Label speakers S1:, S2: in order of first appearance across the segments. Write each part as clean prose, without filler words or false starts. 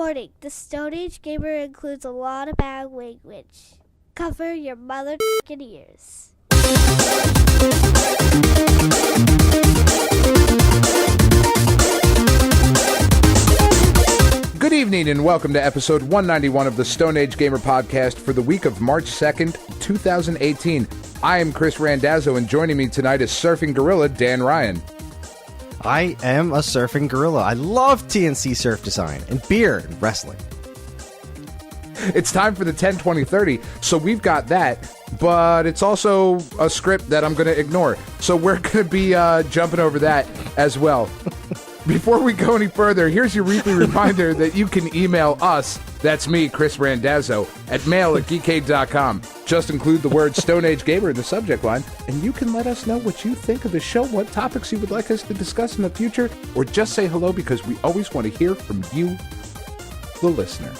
S1: Warning, the Stone Age Gamer includes a lot of bad language. Cover your mother***ing ears.
S2: Good evening and welcome to episode 191 of the Stone Age Gamer podcast for the week of March 2nd, 2018. I am Kris Randazzo, and joining me tonight is Surfing Gorilla Dan Ryan.
S3: I am a surfing gorilla. I love TNC surf design and beer and wrestling.
S2: It's time for the 10-20-30, so we've got that, but it's also a script that I'm going to ignore. So we're going to be jumping over that as well. Before we go any further, here's your weekly reminder that you can email us, that's me, Kris Randazzo, at mail@geekade.com. Just include the word Stone Age Gamer in the subject line, and you can let us know what you think of the show, what topics you would like us to discuss in the future, or just say hello because we always want to hear from you, the listener.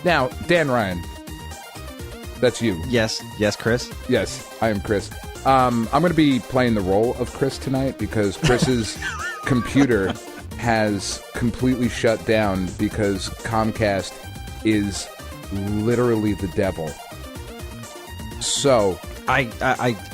S2: Now, Dan Ryan, that's you.
S3: Yes, Kris.
S2: Yes, I am Kris. I'm going to be playing the role of Kris tonight because Chris's computer has completely shut down because Comcast is literally the devil. So
S3: I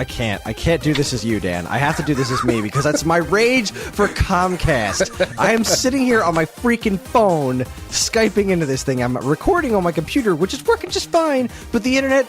S3: can't do this as you, Dan. I have to do this as me because that's my rage for Comcast. I am sitting here on my freaking phone, Skyping into this thing. I'm recording on my computer, which is working just fine, but the internet,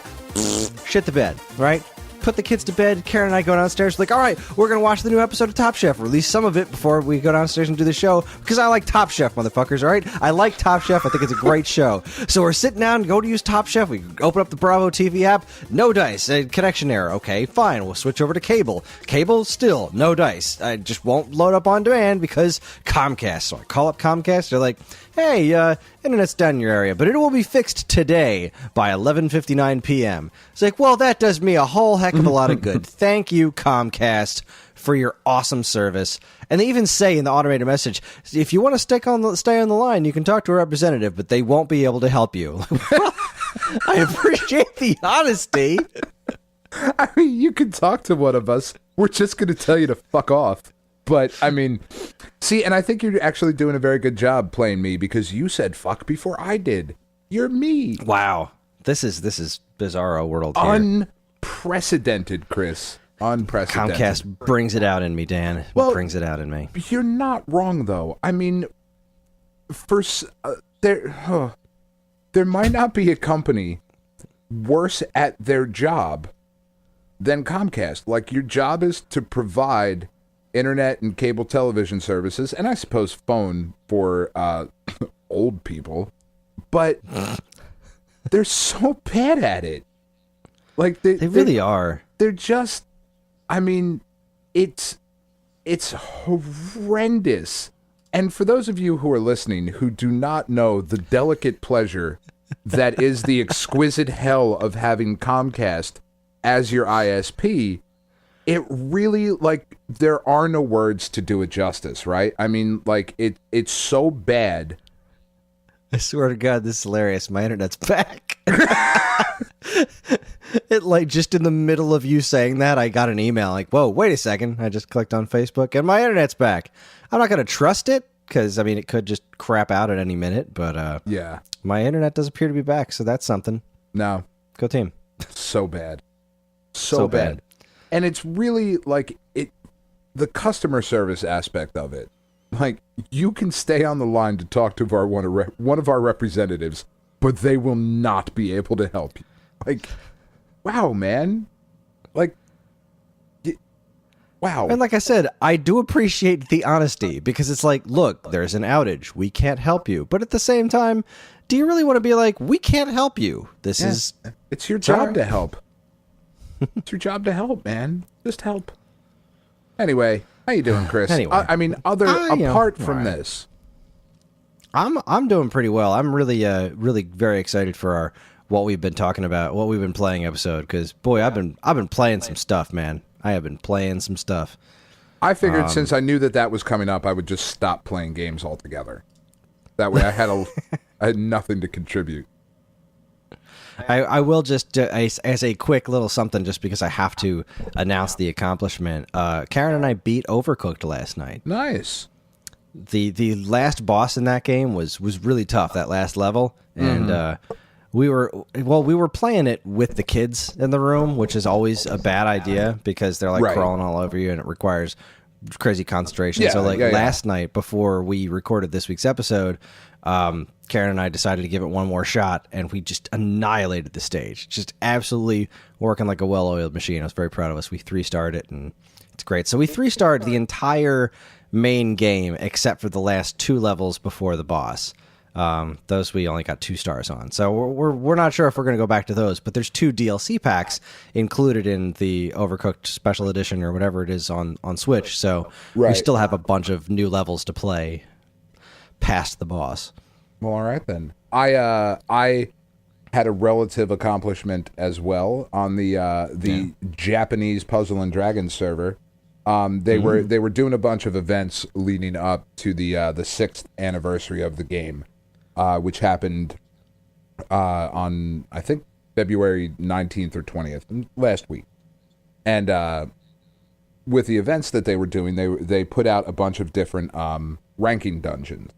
S3: shit the bed, right? Put the kids to bed. Karen and I go downstairs like, all right, we're going to watch the new episode of Top Chef, or at least some of it before we go downstairs and do the show, because I like Top Chef, motherfuckers, all right? I like Top Chef. I think it's a great show. So we're sitting down, go to use Top Chef. We open up the Bravo TV app. No dice. Connection error. Okay, fine. We'll switch over to cable. Cable, still no dice. I just won't load up on demand because Comcast. So I call up Comcast. They're like, hey, internet's down in your area, but it will be fixed today by 11:59 p.m. It's like, well, that does me a whole heck of a lot of good. Thank you, Comcast, for your awesome service. And they even say in the automated message, if you want to stay on the line, you can talk to a representative, but they won't be able to help you. Well, I appreciate the honesty.
S2: I mean, you can talk to one of us. We're just going to tell you to fuck off. But, I mean, see, and I think you're actually doing a very good job playing me because you said fuck before I did. You're me.
S3: Wow. This is bizarro world here.
S2: Unprecedented, Kris. Unprecedented.
S3: Comcast brings it out in me, Dan.
S2: Well,
S3: brings it out in me.
S2: You're not wrong, though. I mean, there might not be a company worse at their job than Comcast. Like, your job is to provide internet and cable television services, and I suppose phone for old people, but they're so bad at it. Like they
S3: really are.
S2: They're just, I mean, it's horrendous. And for those of you who are listening who do not know the delicate pleasure that is the exquisite hell of having Comcast as your ISP, it really, like, there are no words to do it justice, right? I mean, like, it's so bad.
S3: I swear to God, this is hilarious. My internet's back. It, like, just in the middle of you saying that, I got an email like, whoa, wait a second. I just clicked on Facebook, and my internet's back. I'm not going to trust it, because, I mean, it could just crap out at any minute, but
S2: yeah,
S3: my internet does appear to be back, so that's something.
S2: No.
S3: Go team.
S2: So bad. So bad. And it's really, like, the customer service aspect of it. Like, you can stay on the line to talk to one of our representatives, but they will not be able to help you. Like, wow, man. Like, wow.
S3: And like I said, I do appreciate the honesty, because it's like, look, there's an outage. We can't help you. But at the same time, do you really want to be like, we can't help you? It's
S2: your job to help. It's your job to help, man. Just help. Anyway, how you doing, Kris?
S3: Anyway,
S2: I mean, apart from this,
S3: I'm doing pretty well. I'm really very excited for what we've been talking about, what we've been playing episode. Because boy, I've been playing some stuff, man. I have been playing some stuff.
S2: I figured since I knew that was coming up, I would just stop playing games altogether. That way, I had nothing to contribute.
S3: I will just, as a quick little something, just because I have to announce the accomplishment, Karen and I beat Overcooked last night.
S2: Nice.
S3: The last boss in that game was really tough. That last level, and we were playing it with the kids in the room, which is always a bad idea because they're like crawling all over you, and it requires crazy concentration.
S2: Yeah,
S3: so last
S2: yeah.
S3: night before we recorded this week's episode, Karen and I decided to give it one more shot, and we just annihilated the stage. Just absolutely working like a well-oiled machine. I was very proud of us. We 3-starred it, and it's great. So we 3-starred the entire main game except for the last 2 levels before the boss. Those we only got 2 stars on. So we're not sure if we're going to go back to those, but there's 2 DLC packs included in the Overcooked Special Edition or whatever it is on Switch. So we still have a bunch of new levels to play past the boss.
S2: Well, all right then. I had a relative accomplishment as well on the Japanese Puzzle and Dragons server. They were doing a bunch of events leading up to the 6th anniversary of the game, which happened on I think February 19th or 20th last week. And with the events that they were doing, they put out a bunch of different ranking dungeons.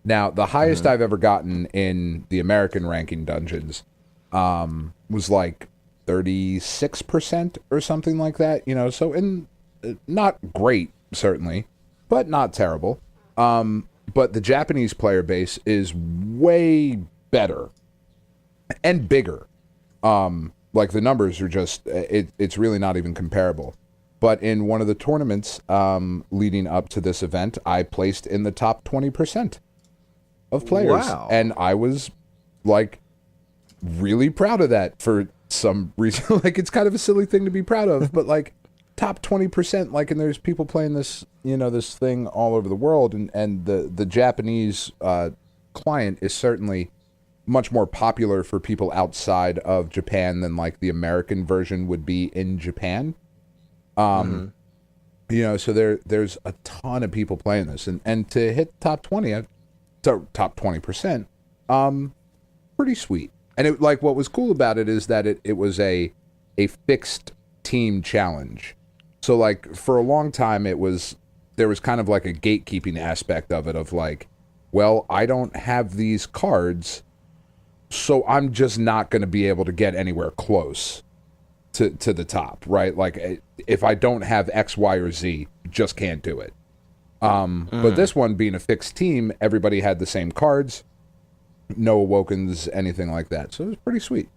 S2: Now, the highest I've ever gotten in the American ranking dungeons was like 36% or something like that. You know, so not great, certainly, but not terrible. But the Japanese player base is way better and bigger. Like the numbers are just, it's really not even comparable. But in one of the tournaments leading up to this event, I placed in the top 20% of players.
S3: Wow.
S2: And I was like really proud of that for some reason. Like, it's kind of a silly thing to be proud of, but like top 20%, like, and there's people playing this, you know, this thing all over the world, and the Japanese client is certainly much more popular for people outside of Japan than like the American version would be in Japan. You know, so there's a ton of people playing this, and to hit top 20, top 20%, pretty sweet. And it, like, what was cool about it is that it was a fixed team challenge. So like for a long time there was kind of like a gatekeeping aspect of it, of like, well, I don't have these cards, so I'm just not going to be able to get anywhere close to the top, right? Like, if I don't have X, Y, or Z, just can't do it. But this one being a fixed team, everybody had the same cards, no awokens, anything like that. So it was pretty sweet.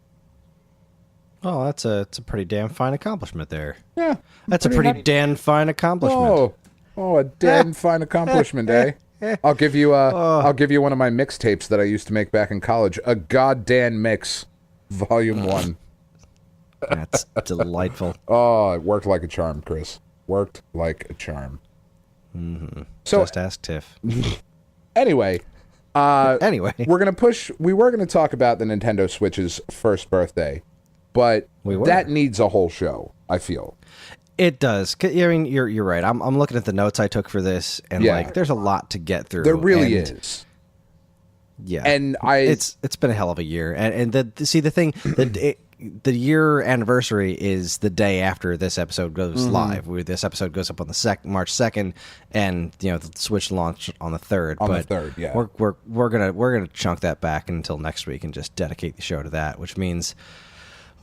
S3: Oh, it's a pretty damn fine accomplishment there.
S2: Yeah.
S3: That's a pretty damn fine accomplishment.
S2: Oh, a damn fine accomplishment, eh? I'll give you one of my mixtapes that I used to make back in college. A goddamn mix, Volume 1.
S3: That's delightful.
S2: Oh, it worked like a charm, Chris. Worked like a charm.
S3: Mm-hmm.
S2: So,
S3: just ask Tiff.
S2: Anyway,
S3: we're
S2: we were gonna talk about the Nintendo Switch's first birthday, but that needs a whole show, I feel.
S3: It does. I mean, you're right. I'm looking at the notes I took for this, and like, there's a lot to get through.
S2: There really is.
S3: Yeah,
S2: and
S3: it's been a hell of a year, and the thing that the year anniversary is the day after this episode goes live. This episode goes up on the March 2nd, and you know, the Switch launched on the 3rd.
S2: On the 3rd, yeah.
S3: We're gonna chunk that back until next week and just dedicate the show to that, which means.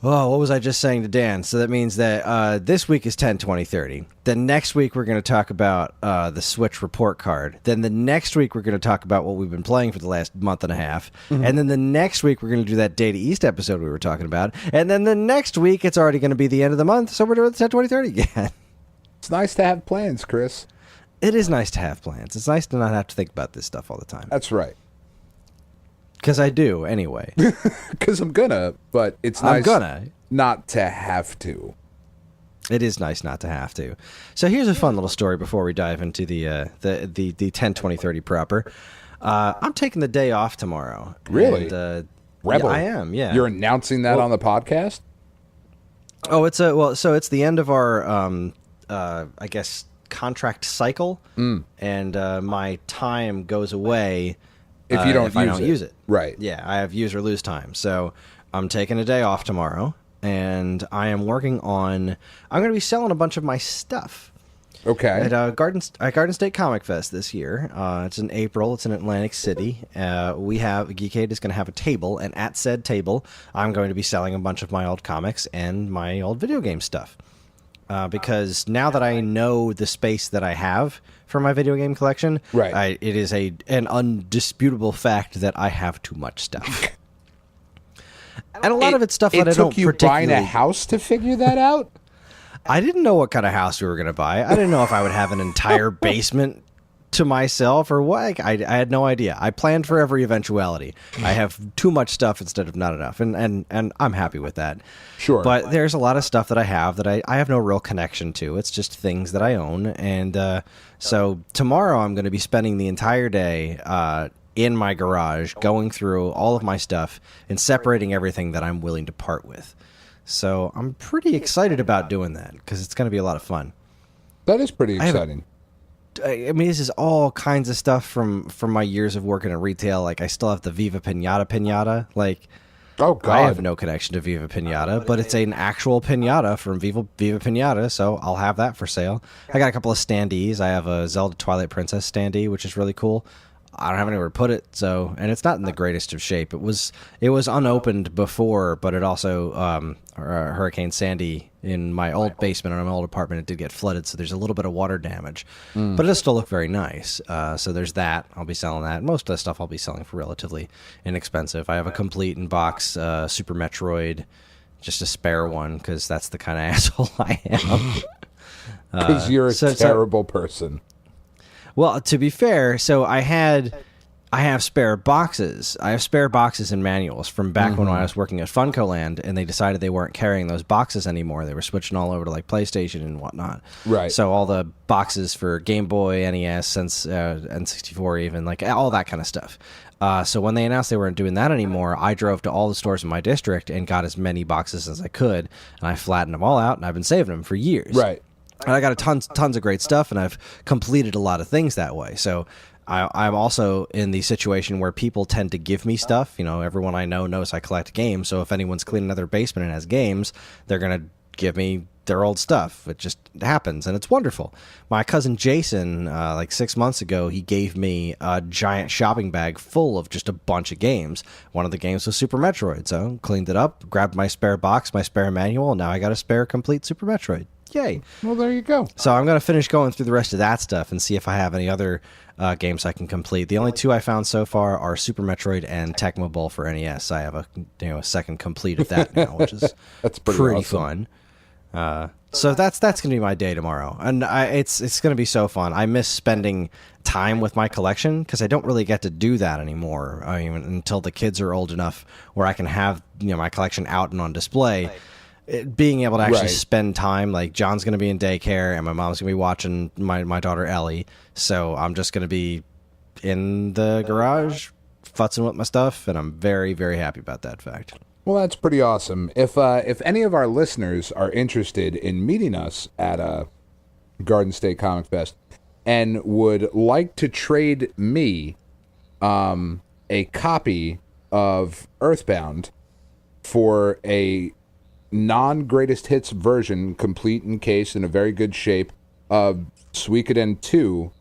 S3: Oh, what was I just saying to Dan? So that means that this week is 10, 20, 30. Then next week we're going to talk about the Switch report card. Then the next week we're going to talk about what we've been playing for the last month and a half. And then the next week we're going to do that Data East episode we were talking about. And then the next week it's already going to be the end of the month, so we're doing 10, 20, 30 again.
S2: It's nice to have plans, Chris.
S3: It is nice to have plans. It's nice to not have to think about this stuff all the time.
S2: That's right.
S3: Because I do, anyway.
S2: Because I'm gonna, but it's nice not to have to.
S3: It is nice not to have to. So here's a fun little story before we dive into the 10, 20, 30 proper. I'm taking the day off tomorrow.
S2: Really?
S3: And,
S2: Rebel.
S3: Yeah, I am, yeah.
S2: You're announcing that on the podcast?
S3: Oh, so it's the end of our, I guess, contract cycle, and my time goes away
S2: if you don't,
S3: if I don't use it.
S2: Right.
S3: Yeah, I have use or lose time. So I'm taking a day off tomorrow, and I am working on. I'm going to be selling a bunch of my stuff.
S2: Okay.
S3: At Garden State Comic Fest this year. It's in April. It's in Atlantic City. Geekade is going to have a table, and at said table, I'm going to be selling a bunch of my old comics and my old video game stuff. Because now that I know the space that I have for my video game collection,
S2: right.
S3: It is an undisputable fact that I have too much stuff. And a lot of it's stuff that I don't particularly...
S2: It took you buying a house to figure that out?
S3: I didn't know what kind of house we were going to buy. I didn't know if I would have an entire basement to myself or what. I had no idea. I planned for every eventuality. I have too much stuff instead of not enough, and I'm happy with that.
S2: Sure.
S3: But there's a lot of stuff that I have that I have no real connection to. It's just things that I own. And so tomorrow I'm going to be spending the entire day in my garage going through all of my stuff and separating everything that I'm willing to part with. So I'm pretty excited about doing that because it's going to be a lot of fun.
S2: That is pretty exciting.
S3: I mean, this is all kinds of stuff from my years of working in retail. Like, I still have the Viva Pinata. Like,
S2: oh God,
S3: I have no connection to Viva Pinata, but it's an actual pinata from Viva Pinata, so I'll have that for sale. I got a couple of standees. I have a Zelda Twilight Princess standee, which is really cool. I don't have anywhere to put it, and it's not in the greatest of shape. It was unopened before, but it also Hurricane Sandy in my old basement in my old apartment. It did get flooded, so there's a little bit of water damage, but it does still look very nice. So there's that. I'll be selling that. Most of the stuff I'll be selling for relatively inexpensive. I have a complete in box Super Metroid, just a spare one because that's the kind of asshole I am.
S2: Because you're a terrible person.
S3: Well, to be fair, so I have spare boxes. I have spare boxes and manuals from back when I was working at Funko Land, and they decided they weren't carrying those boxes anymore. They were switching all over to like PlayStation and whatnot.
S2: Right.
S3: So all the boxes for Game Boy, NES, N64, even like all that kind of stuff. So when they announced they weren't doing that anymore, I drove to all the stores in my district and got as many boxes as I could, and I flattened them all out, and I've been saving them for years.
S2: Right.
S3: And I got tons of great stuff, and I've completed a lot of things that way. So I'm also in the situation where people tend to give me stuff. You know, everyone I know knows I collect games. So if anyone's cleaning another basement and has games, they're going to give me their old stuff. It just happens, and it's wonderful. My cousin Jason, like 6 months ago, he gave me a giant shopping bag full of just a bunch of games. One of the games was Super Metroid. So cleaned it up, grabbed my spare box, my spare manual, and now I got a spare complete Super Metroid. Yay.
S2: Well, there you go.
S3: So I'm going to finish going through the rest of that stuff and see if I have any other games I can complete. The only two I found so far are Super Metroid and Tecmo Bowl for NES. I have a second complete of that now, which is
S2: that's
S3: pretty
S2: awesome.
S3: Fun. So that's going to be my day tomorrow, and it's going to be so fun. I miss spending time with my collection because I don't really get to do that anymore. I mean, until the kids are old enough where I can have my collection out and on display. Being able to actually spend time, like John's going to be in daycare and my mom's going to be watching my daughter Ellie, so I'm just going to be in the garage futzing with my stuff, and I'm very, very happy about that fact.
S2: Well, that's pretty awesome. If any of our listeners are interested in meeting us at Garden State Comic Fest and would like to trade me a copy of Earthbound for a non-greatest hits version, complete in case, in a very good shape, of Suikoden 2,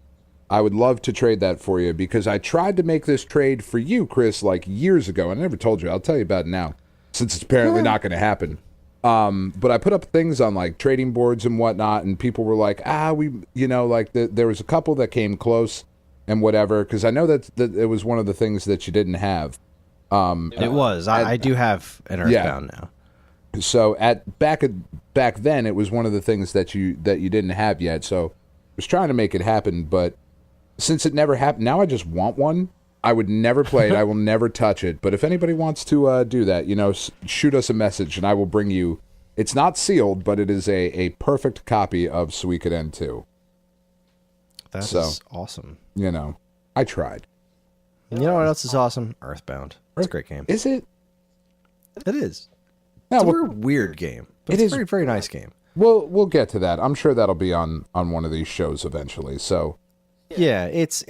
S2: I would love to trade that for you, because I tried to make this trade for you, Chris, like years aago. I never told you. I'll tell you about it now, since it's apparently not going to happen. But I put up things on like trading boards and whatnot, and people were like, there was a couple that came close and whatever, because I know that it was one of the things that you didn't have.
S3: It was. I do have an Earthbound now.
S2: So back then, it was one of the things that you didn't have yet. So I was trying to make it happen, but since it never happened, now I just want one. I would never play it. I will never touch it. But if anybody wants to do that, shoot us a message, and I will bring you. It's not sealed, but it is a perfect copy of Suikoden 2.
S3: That's awesome.
S2: I tried.
S3: You know what else is awesome? Earthbound. It's a great game.
S2: Is it?
S3: It is.
S2: Yeah,
S3: it's a very weird game, but it's a very, very nice game.
S2: We'll get to that. I'm sure that'll be on one of these shows eventually. So,
S3: yeah, it's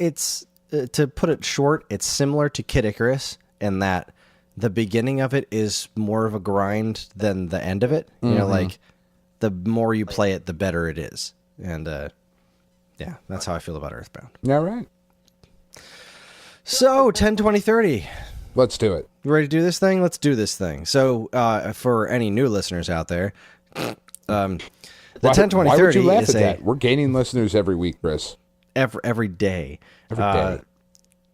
S3: to put it short, it's similar to Kid Icarus in that the beginning of it is more of a grind than the end of it. Like the more you play it, the better it is. And Yeah, that's how I feel about Earthbound.
S2: All right.
S3: So, 10, 20, 30.
S2: Let's do it.
S3: You ready to do this thing? Let's do this thing. So, for any new listeners out there, the 10, 20,
S2: why
S3: 30
S2: would you laugh
S3: is
S2: at that? We're gaining listeners every week, Chris.
S3: every day.
S2: Every day.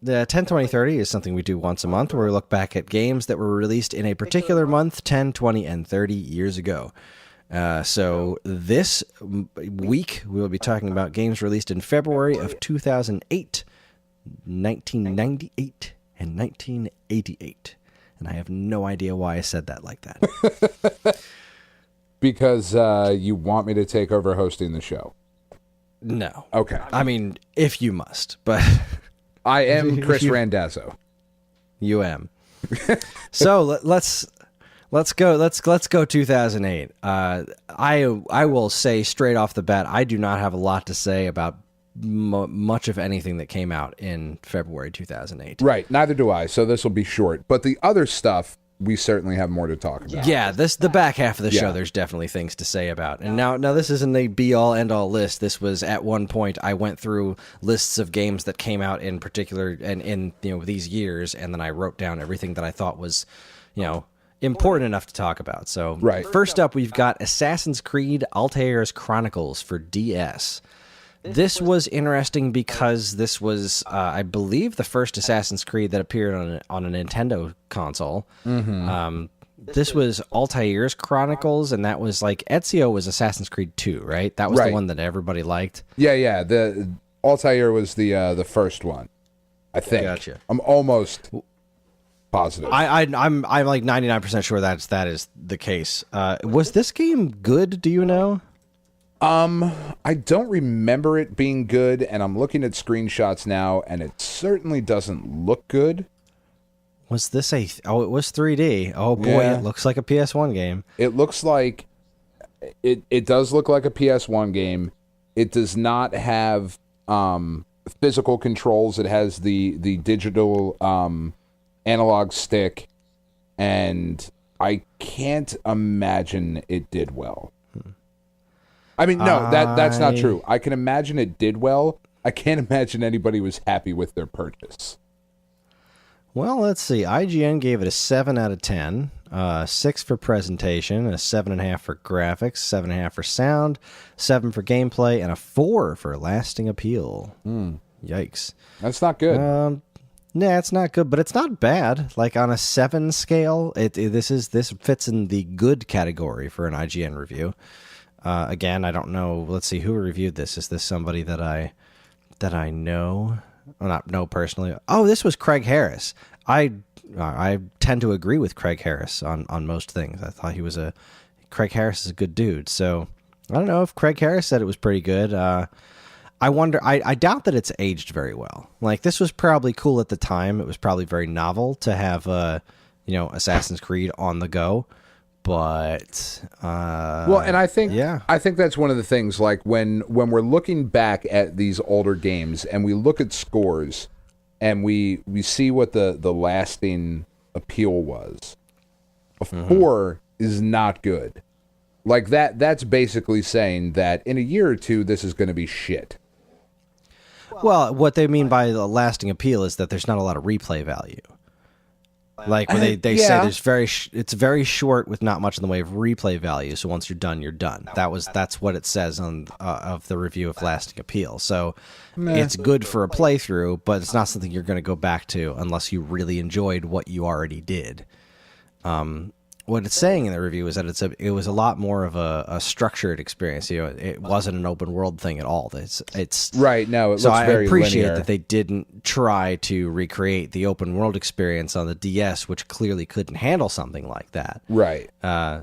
S3: The 10, 20, 30 is something we do once a month where we look back at games that were released in a particular month 10, 20, and 30 years ago. So this week we will be talking about games released in February of 2008, 1998, and 1988. And I have no idea why I said that like that.
S2: Because you want me to take over hosting the show.
S3: No.
S2: Okay.
S3: I mean, if you must, but...
S2: I am Chris Randazzo.
S3: You am. So let's go 2008. I will say straight off the bat, I do not have a lot to say about much of anything that came out in February 2008.
S2: Right, neither do I. So this will be short, but the other stuff we certainly have more to talk about.
S3: Yeah, the back half of the show,
S2: Yeah.
S3: there's definitely things to say about. And now this isn't a be-all, end-all list. This was, at one point, I went through lists of games that came out in particular and in these years, and then I wrote down everything that I thought was, important enough to talk about. So,
S2: Right.
S3: First up, we've got Assassin's Creed Altair's Chronicles for DS. This was interesting because this was, I believe, the first Assassin's Creed that appeared on a Nintendo console. Mm-hmm. This was Altair's Chronicles, and that was like Ezio was Assassin's Creed 2, right? That was
S2: Right.
S3: the one that everybody liked.
S2: Yeah. The Altair was the first one, I think.
S3: Gotcha.
S2: I'm almost positive.
S3: I'm like 99% sure that is the case. Was this game good? Do you know?
S2: I don't remember it being good, and I'm looking at screenshots now, and it certainly doesn't look good.
S3: Was this it was 3D. Oh boy,
S2: Yeah.
S3: It looks like a PS1 game.
S2: It looks like it does look like a PS1 game. It does not have physical controls. It has the digital analog stick, and I can't imagine it did well. I mean, no, that's not true. I can imagine it did well. I can't imagine anybody was happy with their purchase.
S3: Well, let's see. IGN gave it a 7 out of 10, 6 for presentation, a 7.5 for graphics, 7.5 for sound, 7 for gameplay, and a 4 for lasting appeal. Yikes.
S2: That's not good.
S3: Nah, it's not good, but it's not bad. Like on a 7 scale, this fits in the good category for an IGN review. Again, I don't know. Let's see who reviewed this. Is this somebody that I know? Well, not know personally. Oh, this was Craig Harris. I tend to agree with Craig Harris on most things. I thought Craig Harris is a good dude. So I don't know if Craig Harris said it was pretty good. I wonder. I doubt that it's aged very well. Like this was probably cool at the time. It was probably very novel to have Assassin's Creed on the go. But
S2: well, and I think that's one of the things. Like when we're looking back at these older games and we look at scores and we see what the lasting appeal was. A 4 is not good. Like that's basically saying that in a year or two this is going to be shit.
S3: Well, what they mean by the lasting appeal is that there's not a lot of replay value. Like when they say it's very short with not much in the way of replay value. So once you're done, you're done. That's what it says on of the review of lasting appeal. So it's good for a playthrough, but it's not something you're going to go back to unless you really enjoyed what you already did. What it's saying in the review is that it was a lot more of a structured experience. It wasn't an open world thing at all. It's
S2: right. No, it
S3: so
S2: looks
S3: I
S2: very
S3: appreciate
S2: linear.
S3: that they didn't try to recreate the open world experience on the DS, which clearly couldn't handle something like that.
S2: Right.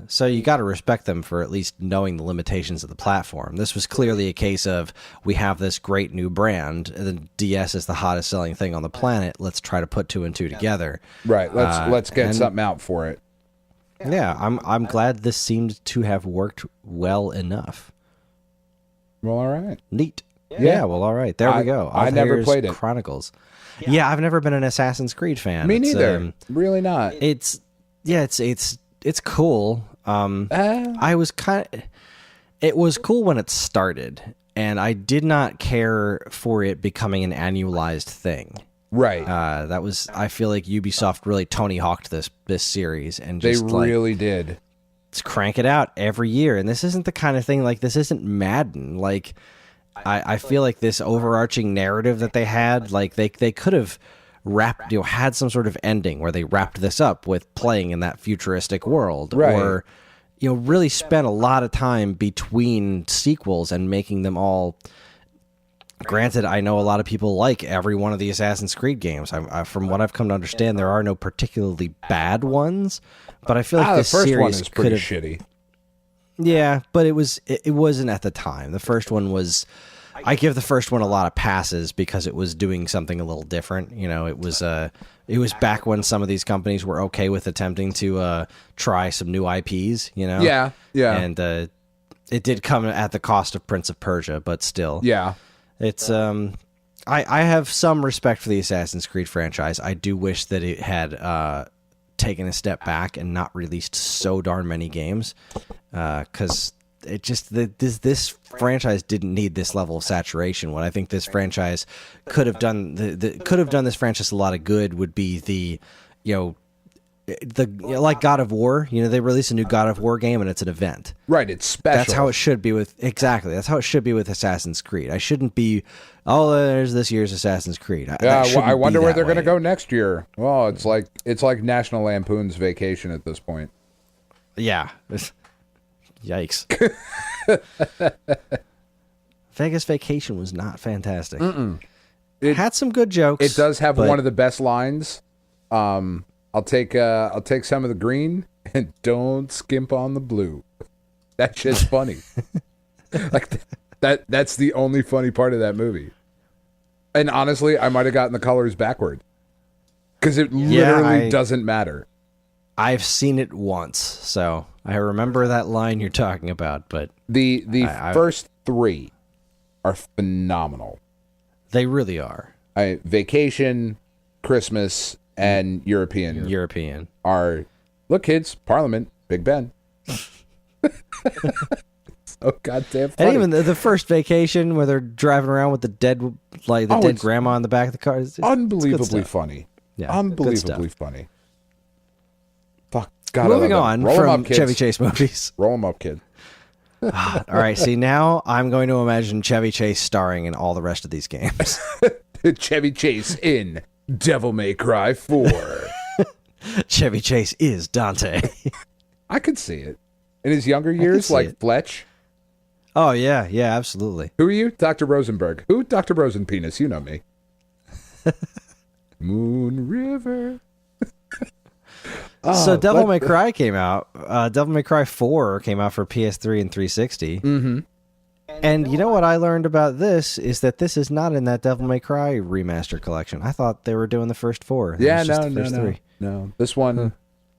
S3: So you got to respect them for at least knowing the limitations of the platform. This was clearly a case of we have this great new brand, and the DS is the hottest selling thing on the planet. Let's try to put 2 and 2 together.
S2: Right. Let's get something out for it.
S3: Yeah, I'm glad this seemed to have worked well enough.
S2: Well, all right.
S3: Neat. Yeah, well, all right. There we go.
S2: I never
S3: Altair's
S2: played it.
S3: Chronicles. Yeah, I've never been an Assassin's Creed fan.
S2: Me neither. Really not.
S3: It's cool. It was cool when it started, and I did not care for it becoming an annualized thing.
S2: Right.
S3: That was, I feel like Ubisoft really Tony Hawked this series, and
S2: They
S3: just
S2: really did.
S3: Let's crank it out every year. And this isn't the kind of thing, like, this isn't Madden. Like, I feel like this overarching narrative that they had, like, they could have wrapped, had some sort of ending where they wrapped this up with playing in that futuristic world,
S2: right.
S3: or really spent a lot of time between sequels and making them all. Granted, I know a lot of people like every one of the Assassin's Creed games. From what I've come to understand, there are no particularly bad ones, but I feel like this
S2: the first
S3: series
S2: one is pretty
S3: could have,
S2: shitty.
S3: Yeah, but it wasn't at the time. The first one was. I give the first one a lot of passes because it was doing something a little different. It was back when some of these companies were okay with attempting to try some new IPs.
S2: Yeah.
S3: And it did come at the cost of Prince of Persia, but still.
S2: Yeah.
S3: It's I have some respect for the Assassin's Creed franchise. I do wish that it had taken a step back and not released so darn many games, because it just this franchise didn't need this level of saturation. What I think this franchise could have done this franchise a lot of good would be like God of War. They release a new God of War game and it's an event.
S2: Right, it's special.
S3: That's how it should be with That's how it should be with Assassin's Creed. I shouldn't be. Oh, there's this year's Assassin's Creed.
S2: Yeah, I wonder where they're going to go next year. Well, it's like National Lampoon's Vacation at this point.
S3: Yeah. Yikes. Vegas Vacation was not fantastic. It had some good jokes.
S2: It does have one of the best lines. I'll take some of the green and don't skimp on the blue. That shit's funny. Like that's the only funny part of that movie. And honestly, I might have gotten the colors backward because it literally doesn't matter.
S3: I've seen it once, so I remember that line you're talking about. But
S2: the first three are phenomenal.
S3: They really are.
S2: Vacation, Christmas, and European are, look, kids, Parliament, Big Ben. So goddamn funny.
S3: And even the first Vacation where they're driving around with the dead grandma in the back of the car. It's
S2: unbelievably funny.
S3: Yeah,
S2: unbelievably funny. Fuck. God,
S3: moving on from Chevy Chase movies.
S2: Roll them up, kid.
S3: All right, see, now I'm going to imagine Chevy Chase starring in all the rest of these games.
S2: Chevy Chase in Devil May Cry 4.
S3: Chevy Chase is Dante.
S2: I could see it. In his younger years, like Fletch.
S3: Oh, yeah, absolutely.
S2: Who are you? Dr. Rosenberg. Who? Dr. Rosenpenis. You know me. Moon River.
S3: So Devil May Cry came out. Devil May Cry 4 came out for PS3 and 360.
S2: Mm-hmm.
S3: And you know what I learned about this is that this is not in that Devil May Cry remaster collection. I thought they were doing the first 4.
S2: Yeah, no. This one,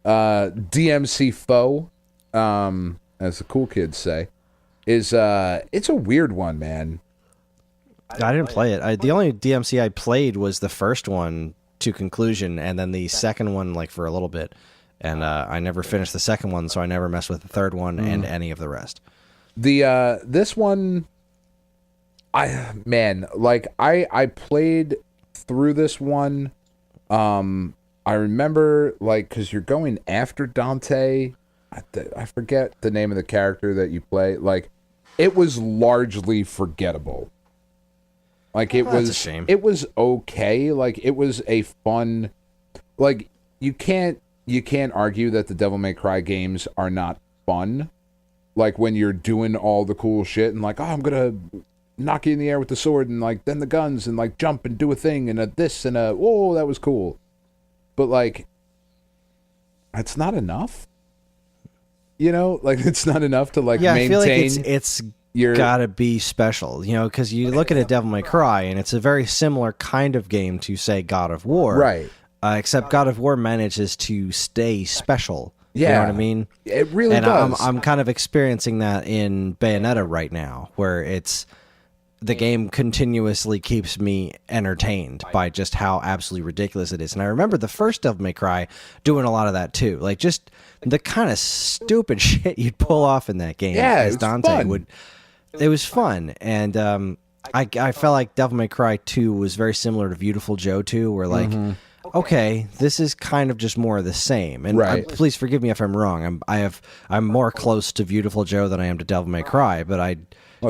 S2: DMC Foe, as the cool kids say, is it's a weird one, man.
S3: I didn't play it. The only DMC I played was the first one to conclusion, and then the second one like for a little bit. And I never finished the second one, so I never messed with the third one and any of the rest.
S2: This one, I played through this one. I remember, like, because you're going after Dante. I forget the name of the character that you play. Like, it was largely forgettable. Like, it was,
S3: that's a shame.
S2: It was okay. Like, it was a fun, like, you can't argue that the Devil May Cry games are not fun. Like, when you're doing all the cool shit and like, oh, I'm gonna knock you in the air with the sword and like then the guns and like jump and do a thing and a this and a whoa, that was cool. But like, it's not enough. Like, it's not enough to like maintain.
S3: I feel like it's gotta be special, because you look at a Devil May Cry and it's a very similar kind of game to, say, God of War.
S2: Right.
S3: Except God of War manages to stay special.
S2: Yeah.
S3: You know what I mean?
S2: It really does.
S3: I'm kind of experiencing that in Bayonetta right now, where the game continuously keeps me entertained by just how absolutely ridiculous it is. And I remember the first Devil May Cry doing a lot of that too. Like, just the kind of stupid shit you'd pull off in that game.
S2: Yeah,
S3: as Dante
S2: fun.
S3: would. it was fun, and I felt like Devil May Cry 2 was very similar to Beautiful Joe 2, where like, okay, this is kind of just more of the same. And
S2: Right.
S3: please forgive me if I'm wrong. I'm more close to Beautiful Joe than I am to Devil May Cry, but I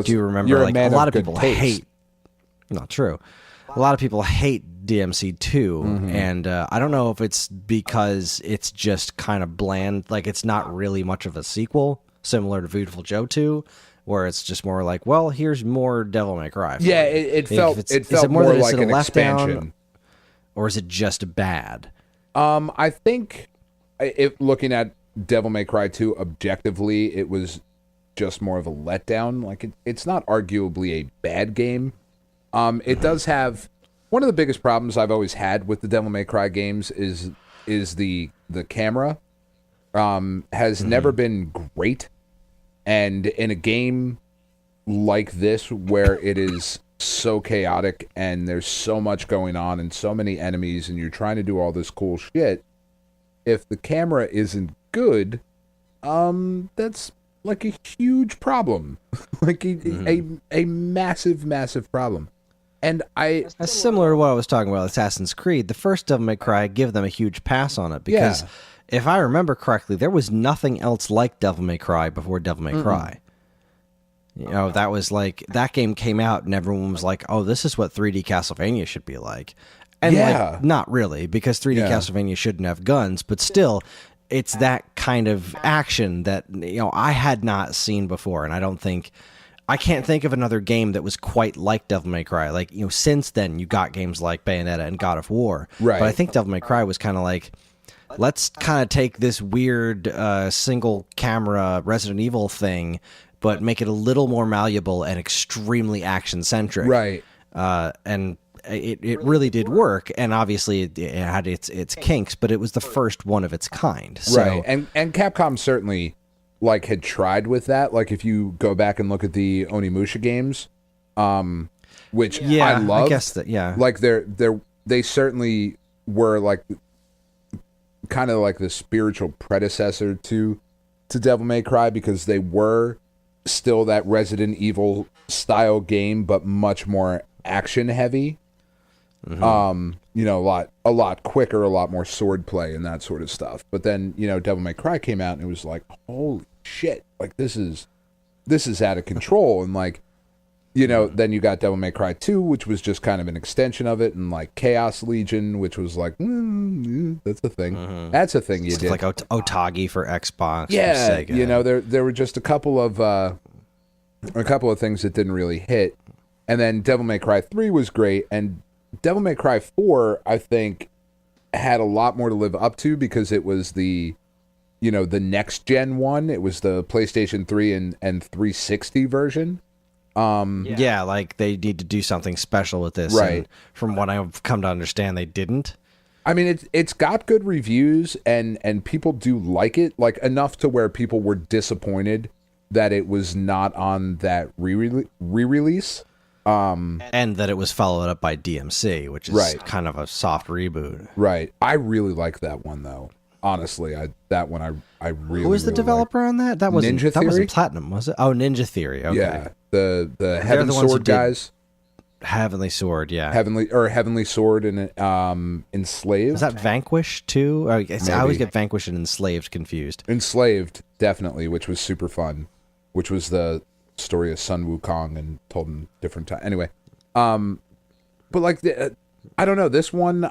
S3: do remember
S2: you're a
S3: like
S2: man
S3: a lot
S2: of
S3: of
S2: good
S3: people
S2: taste.
S3: hate. Not true. A lot of people hate DMC 2, and I don't know if it's because it's just kind of bland, like it's not really much of a sequel, similar to Beautiful Joe 2, where it's just more like, well, here's more Devil May Cry. For
S2: Yeah,
S3: you.
S2: it
S3: If
S2: felt
S3: it's-
S2: it
S3: is
S2: felt
S3: more
S2: more
S3: that it's
S2: like
S3: a
S2: an
S3: letdown,
S2: expansion.
S3: or is it just bad?
S2: I think if looking at Devil May Cry 2 objectively, it was just more of a letdown. Like it's not arguably a bad game. It does have one of the biggest problems I've always had with the Devil May Cry games is the camera has never been great, and in a game like this where it is so chaotic and there's so much going on and so many enemies and you're trying to do all this cool shit, if the camera isn't good, that's like a huge problem. Like a massive problem. And
S3: That's similar to what I was talking about with Assassin's Creed. The first Devil May Cry, I give them a huge pass on it because if I remember correctly, there was nothing else like Devil May Cry before Devil May Cry. You know, that was like, that game came out and everyone was like, oh, this is what 3D Castlevania should be like. And like, not really, because 3D Castlevania shouldn't have guns, but still, it's that kind of action that, you know, I had not seen before. And I can't think of another game that was quite like Devil May Cry. Like, you know, since then, you got games like Bayonetta and God of War.
S2: Right.
S3: But I think Devil May Cry was kind of like, let's kind of take this weird single camera Resident Evil thing, but make it a little more malleable and extremely action centric.
S2: Right.
S3: And it really did work. And obviously it had its kinks, but it was the first one of its kind. So,
S2: right. And Capcom certainly like had tried with that. Like if you go back and look at the Onimusha games, which I love.
S3: I guess that, yeah.
S2: Like they certainly were like kind of like the spiritual predecessor to Devil May Cry, because they were still that Resident Evil style game, but much more action heavy. You know, a lot quicker, a lot more sword play and that sort of stuff. But then, you know, Devil May Cry came out and it was like, holy shit, like this is out of control. And like, you know, then you got Devil May Cry 2, which was just kind of an extension of it, and like Chaos Legion, which was like, that's a thing. That's a thing you
S3: Stuff
S2: did.
S3: like Otage for Xbox.
S2: Yeah,
S3: for Sega.
S2: you know, there were just a couple of things that didn't really hit. And then Devil May Cry 3 was great, and Devil May Cry 4, I think, had a lot more to live up to because it was the next gen one. It was the PlayStation 3 and 360 version.
S3: Yeah, like they need to do something special with this.
S2: Right.
S3: And from what I've come to understand, they didn't.
S2: I mean, it's got good reviews and people do like it, like enough to where people were disappointed that it was not on that re-release.
S3: And that it was followed up by DMC, which is kind of a soft reboot.
S2: Right. I really like that one though. Honestly, I really.
S3: Who was the
S2: really
S3: developer on that? That wasn't
S2: Ninja
S3: That wasn't
S2: Theory?
S3: Platinum, was it? Oh, Ninja Theory. Okay.
S2: Yeah. The
S3: They're
S2: Heaven
S3: the ones who
S2: Sword
S3: did
S2: guys.
S3: Heavenly Sword, yeah.
S2: Heavenly Sword and Enslaved.
S3: Was that Vanquish too? I
S2: Maybe.
S3: always get Vanquish and Enslaved confused.
S2: Enslaved, definitely, which was super fun. Which was the story of Sun Wukong and told in different time. Anyway, but like I don't know, this one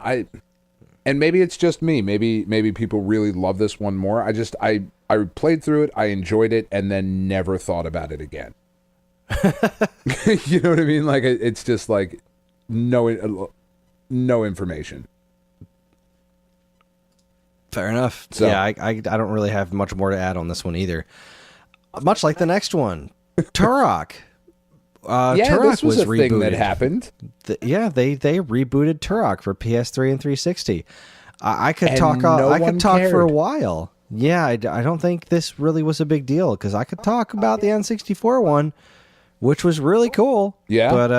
S2: and maybe it's just me. Maybe people really love this one more. I played through it, I enjoyed it, and then never thought about it again. You know what I mean? Like it's just like no information.
S3: Fair enough.
S2: So-
S3: Yeah, I don't really have much more to add on this one either. Much like the next one, Turok. Turok
S2: this was a
S3: rebooted.
S2: thing that happened.
S3: They rebooted Turok for PS3 and 360. I could
S2: And
S3: talk.
S2: no
S3: I
S2: one
S3: could talk for a
S2: cared.
S3: while. Yeah, I don't think this really was a big deal because I could talk about the N64 one, which was really cool.
S2: Yeah.
S3: But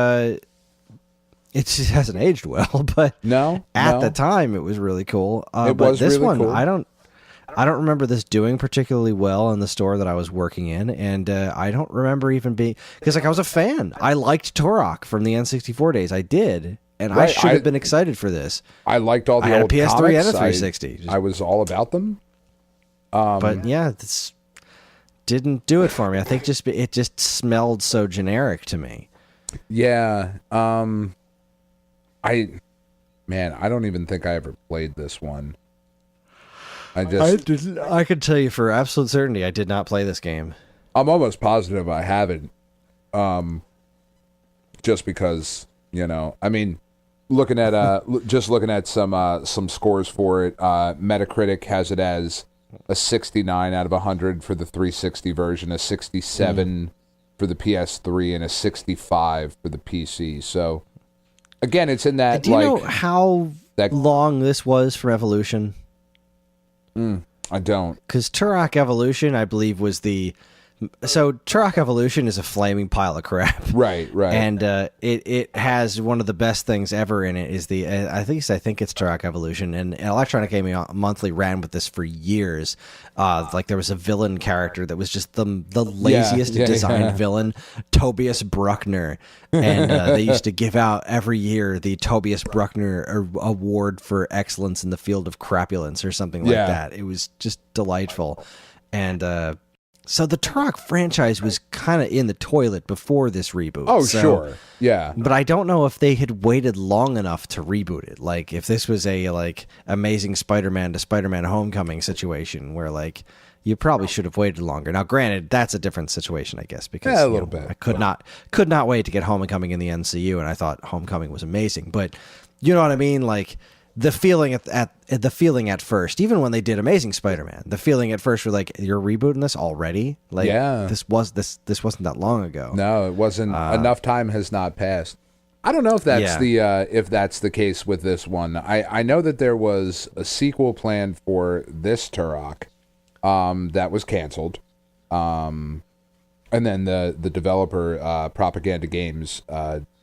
S3: it just hasn't aged well. But
S2: No,
S3: at
S2: no.
S3: the time, it was really cool.
S2: It
S3: but
S2: was
S3: this
S2: really
S3: one,
S2: cool.
S3: I don't remember this doing particularly well in the store that I was working in, and I don't remember even being because like I was a fan. I liked Turok from the N64 days. I did, and I should have been excited for this.
S2: I liked all the
S3: I had
S2: old
S3: a PS3
S2: comics.
S3: and a 360.
S2: I was all about them.
S3: But yeah, this didn't do it for me. I think it just smelled so generic to me.
S2: Yeah. I don't even think I ever played this one. I
S3: could tell you for absolute certainty I did not play this game.
S2: I'm almost positive I haven't. Just because, I mean, looking at some scores for it, Metacritic has it as a 69 out of 100 for the 360 version, a 67 for the PS3, and a 65 for the PC. So again, it's in that.
S3: Do you know how long this was from Evolution?
S2: I don't.
S3: Because Turok Evolution, I believe, was the... So Turok Evolution is a flaming pile of crap.
S2: Right.
S3: And it has one of the best things ever in it is I think it's Turok Evolution, and Electronic Gaming Monthly ran with this for years. Like there was a villain character that was just the laziest designed villain, Tobias Bruckner, and they used to give out every year the Tobias Bruckner Award for excellence in the field of crapulence or something like that. It was just delightful, and. So the Turok franchise was kind of in the toilet before this reboot.
S2: Oh, sure. Yeah.
S3: But I don't know if they had waited long enough to reboot it. Like, if this was a, Amazing Spider-Man to Spider-Man Homecoming situation where, you probably should have waited longer. Now, granted, that's a different situation, I guess, because
S2: a little bit.
S3: I could not wait to get Homecoming in the MCU, and I thought Homecoming was amazing. But, you know what I mean? Like... The feeling at first, even when they did Amazing Spider-Man, the feeling at first were like, "You're rebooting this already?" Like, this wasn't that long ago.
S2: No, it wasn't. Enough time has not passed. I don't know if that's the case with this one. I know that there was a sequel planned for this Turok, that was canceled, and then the developer Propaganda Games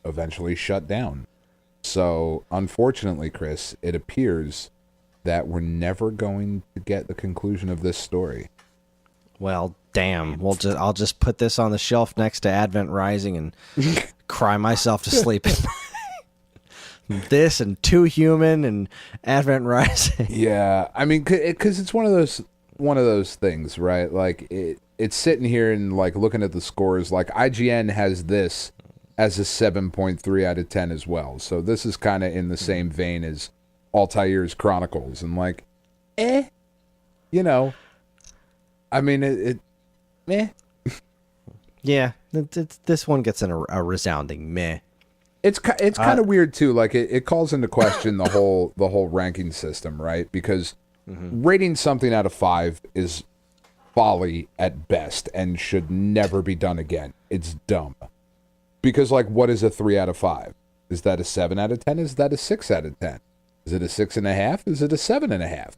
S2: eventually shut down. So, unfortunately, Chris, it appears that we're never going to get the conclusion of this story.
S3: Well, damn. I'll just put this on the shelf next to Advent Rising and cry myself to sleep. This and Too Human and Advent Rising.
S2: Yeah, I mean, because it's one of those things, right? Like it's sitting here and looking at the scores. Like IGN has this as a 7.3 out of 10 as well. So this is kind of in the same vein as Altair's Chronicles. And I mean, meh.
S3: Yeah, this one gets in a resounding meh.
S2: It's kind of weird too. Like it calls into question the whole ranking system, right? Because rating something out of 5 is folly at best and should never be done again. It's dumb. Because, what is a 3 out of 5? Is that a 7 out of 10? Is that a 6 out of 10? Is it a 6.5? Is it a 7.5?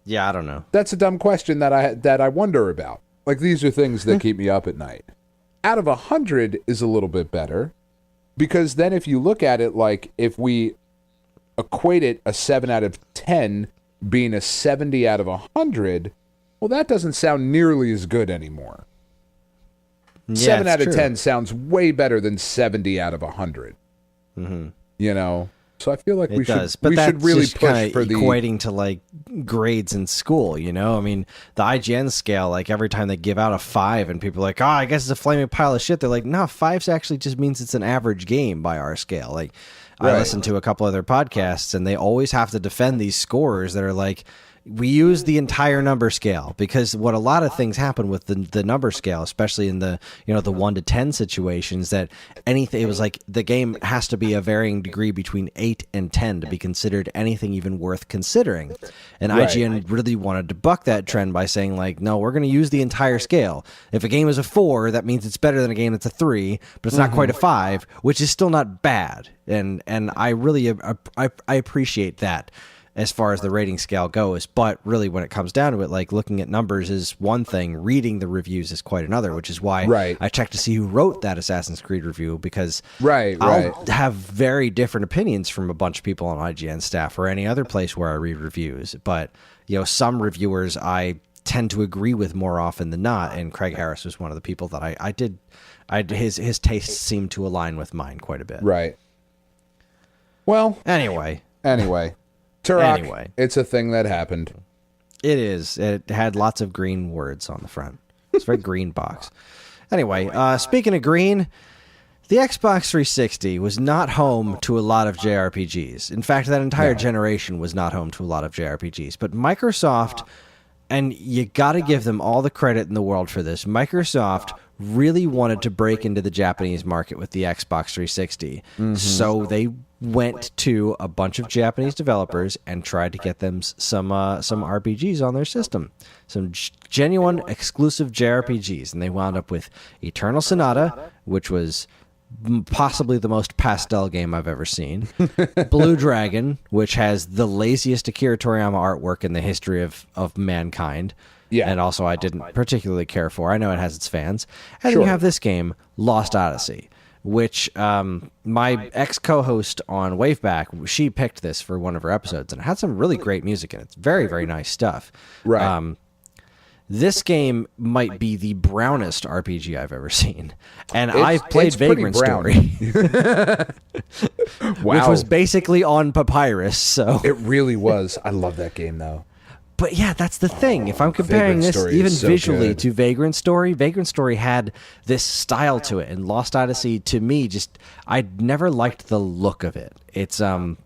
S3: Yeah, I don't know.
S2: That's a dumb question that I wonder about. These are things that keep me up at night. Out of 100 is a little bit better, because then if you look at it, if we equate it a 7 out of 10 being a 70 out of 100, well, that doesn't sound nearly as good anymore.
S3: Yeah,
S2: 7 out of
S3: true.
S2: 10 sounds way better than 70 out of 100. Mm-hmm. So I feel like we should really push for the
S3: equating to grades in school. I mean, the IGN scale, every time they give out a 5 and people are like, I guess it's a flaming pile of shit. They're like, no, 5's actually just means it's an average game by our scale. I listen to a couple other podcasts and they always have to defend these scores that are we use the entire number scale, because what a lot of things happen with the number scale, especially in the the 1 to 10 situations, that anything, it was the game has to be a varying degree between 8 and 10 to be considered anything even worth considering. And IGN really wanted to buck that trend by saying no, we're going to use the entire scale. If a game is a 4, that means it's better than a game that's a 3, but it's not quite a 5, which is still not bad. And I really I appreciate that. as far as the rating scale goes. But really, when it comes down to it, like looking at numbers is one thing, reading the reviews is quite another, which is why I checked to see who wrote that Assassin's Creed review, because I'll have very different opinions from a bunch of people on IGN staff or any other place where I read reviews. But, some reviewers I tend to agree with more often than not, and Craig Harris was one of the people that his tastes seemed to align with mine quite a bit.
S2: Right. Well,
S3: Anyway.
S2: Turok, it's a thing that happened.
S3: It is. It had lots of green words on the front. It's a very green box. Anyway, speaking of green, the Xbox 360 was not home to a lot of JRPGs. In fact, that entire generation was not home to a lot of JRPGs. But Microsoft, and you got to give them all the credit in the world for this, Microsoft really wanted to break into the Japanese market with the Xbox 360. So they went to a bunch of Japanese developers and tried to get them some RPGs on their system. Some genuine exclusive JRPGs. And they wound up with Eternal Sonata, which was possibly the most pastel game I've ever seen. Blue Dragon, which has the laziest Akira Toriyama artwork in the history of mankind. Yeah. And also I didn't particularly care for. I know it has its fans. And then you have this game, Lost Odyssey, which my ex-co-host on Waveback, she picked this for one of her episodes, and it had some really great music in it. It's very, very nice stuff.
S2: Right.
S3: This game might be the brownest RPG I've ever seen. And I've played Vagrant Story. Which was basically on Papyrus, so...
S2: It really was. I love that game, though.
S3: But yeah, that's the thing. If I'm comparing this even visually to Vagrant Story had this style to it. And Lost Odyssey, to me, I never liked the look of it. It's... was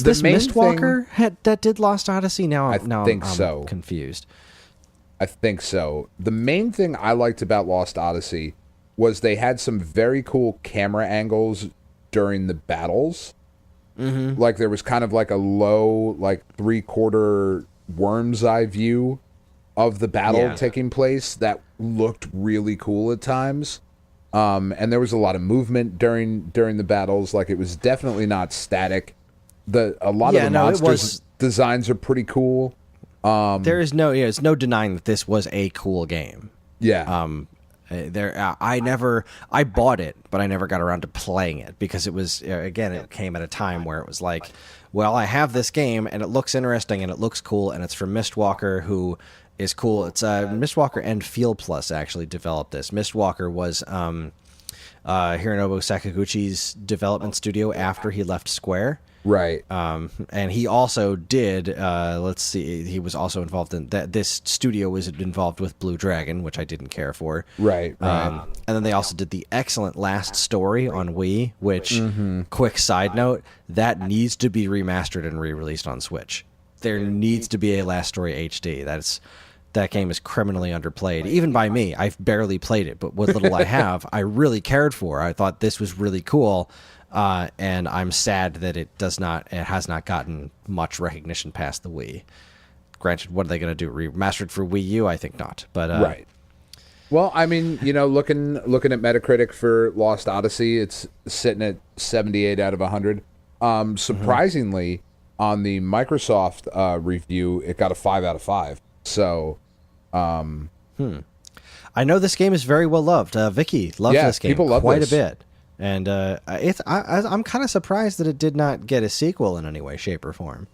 S3: this Mistwalker that did Lost Odyssey? Now I'm confused.
S2: I think so. The main thing I liked about Lost Odyssey was they had some very cool camera angles during the battles. Mm-hmm. Like there was kind of like a low, like 3/4 worm's eye view of the battle taking place that looked really cool at times. And there was a lot of movement during the battles. Like it was definitely not static. A lot of the monsters designs are pretty cool.
S3: There's no denying that this was a cool game.
S2: Yeah.
S3: I bought it, but I never got around to playing it because it was, again, it came at a time where it was like, well, I have this game and it looks interesting and it looks cool and it's from Mistwalker, who is cool. It's Mistwalker and Feel Plus actually developed this. Mistwalker was Hironobu Sakaguchi's development studio after he left Square.
S2: Right.
S3: And he also did, he was also involved in that. This studio was involved with Blue Dragon, which I didn't care for.
S2: Right.
S3: And then they also did the excellent Last Story on Wii, which, quick side note, that needs to be remastered and re-released on Switch. There needs to be a Last Story HD. That game is criminally underplayed, even by me. I've barely played it, but what little I have, I really cared for. I thought this was really cool. And I'm sad that it has not gotten much recognition past the Wii. Granted, what are they going to do? Remastered for Wii U? I think not. But
S2: right. Well, I mean, looking at Metacritic for Lost Odyssey, it's sitting at 78 out of 100. Surprisingly, on the Microsoft review, it got a 5 out of 5. So,
S3: I know this game is very well loved. Vicky loves this game quite a bit. And I'm kind of surprised that it did not get a sequel in any way, shape, or form.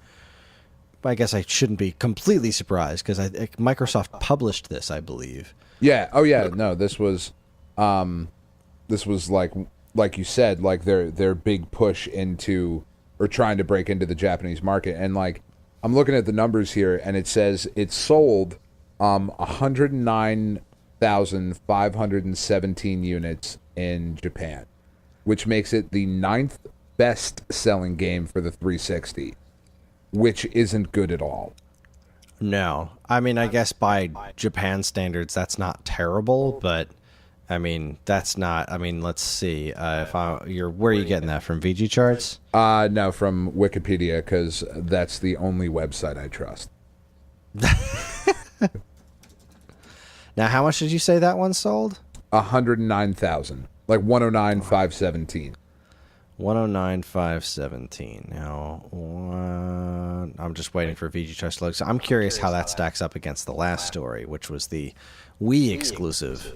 S3: But I guess I shouldn't be completely surprised because Microsoft published this, I believe.
S2: Yeah. Oh, yeah. No, this was like you said, like their big push into or trying to break into the Japanese market. And like I'm looking at the numbers here, and it says it sold 109,517 units in Japan, which makes it the 9th best-selling game for the 360, which isn't good at all.
S3: No. I mean, I guess by Japan standards, that's not terrible, but, I mean, that's not... I mean, let's see. Where are you getting that, from VG Charts?
S2: No, from Wikipedia, because that's the only website I trust.
S3: Now, how much did you say that one sold?
S2: 109,000. Like 109,517.
S3: 109,517. Now, I'm just waiting for VG Charts to load. So I'm curious how that stacks up against the last story, which was the Wii exclusive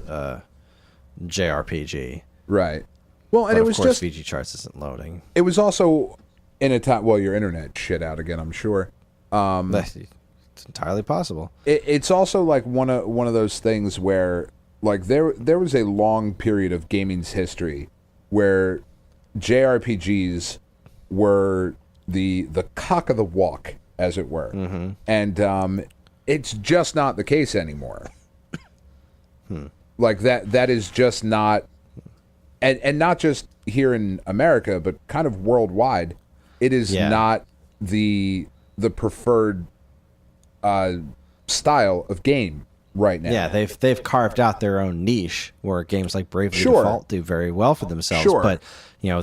S3: JRPG.
S2: Right. Well, and
S3: But
S2: it
S3: of
S2: was
S3: course,
S2: just
S3: VG Charts isn't loading.
S2: it was also in a time. Well, your internet shit out again, I'm sure.
S3: It's entirely possible.
S2: It's also like one of those things where like there was a long period of gaming's history where JRPGs were the cock of the walk, as it were, and it's just not the case anymore. Like that is just not, and not just here in America, but kind of worldwide. It is not the preferred style of game right now.
S3: Yeah, they've carved out their own niche where games like Bravely
S2: Sure.
S3: Default do very well for themselves.
S2: Sure.
S3: But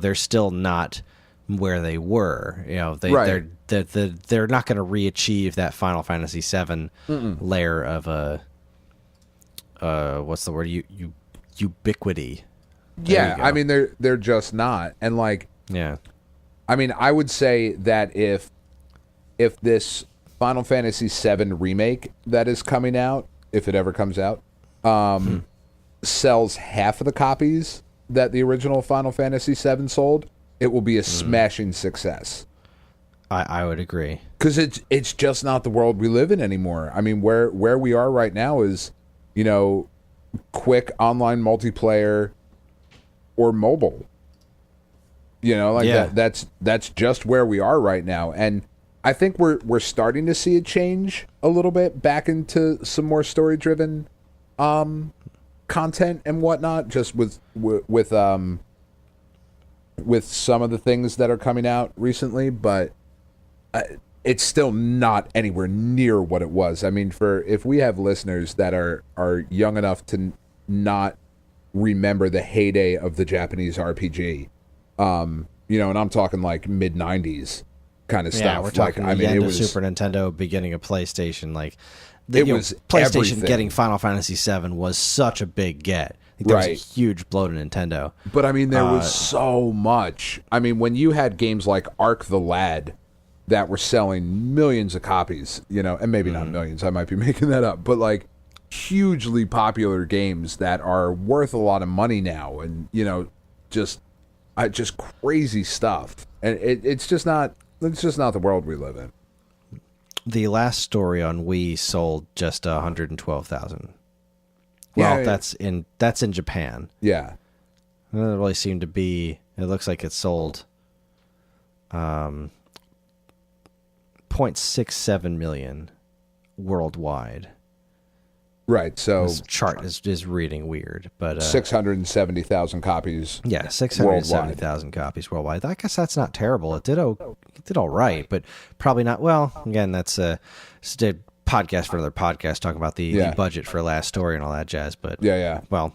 S3: they're still not where they were.
S2: Right.
S3: They're not going to re-achieve that Final Fantasy VII layer of what's the word? Ubiquity.
S2: Yeah, I mean they're just not. And like,
S3: Yeah.
S2: I mean, I would say that if this Final Fantasy VII remake that is coming out, if it ever comes out, sells half of the copies that the original Final Fantasy VII sold, it will be a smashing success.
S3: I would agree.
S2: Because it's just not the world we live in anymore. I mean, where we are right now is, quick online multiplayer or mobile. That's just where we are right now. And I think we're starting to see a change a little bit back into some more story driven content and whatnot, just with some of the things that are coming out recently, but it's still not anywhere near what it was. I mean, if we have listeners that are young enough to not remember the heyday of the Japanese RPG, and I'm talking like mid 90s kind of stuff.
S3: Yeah, we're talking
S2: like,
S3: the end
S2: it
S3: of
S2: was
S3: Super Nintendo, beginning of PlayStation. Like,
S2: it was
S3: PlayStation
S2: everything.
S3: getting Final Fantasy VII was such a big get. I think that was a huge blow to Nintendo.
S2: But I mean, there was so much. I mean, when you had games like Ark the Lad that were selling millions of copies, and maybe not millions, I might be making that up, but like hugely popular games that are worth a lot of money now, and just crazy stuff. And it's just not the world we live in.
S3: The last story on Wii sold just 112,000. Well,
S2: Yeah,
S3: that's in Japan.
S2: Yeah.
S3: It doesn't really seem to be. It looks like it sold 0.67 million worldwide.
S2: Right. So
S3: This chart is reading weird, but
S2: 670,000 copies.
S3: yeah, 670,000 copies worldwide. I guess that's not terrible. It did all right, but probably not. Well, again, that's a podcast for another podcast talking about the budget for Last Story and all that jazz. But
S2: Yeah.
S3: well,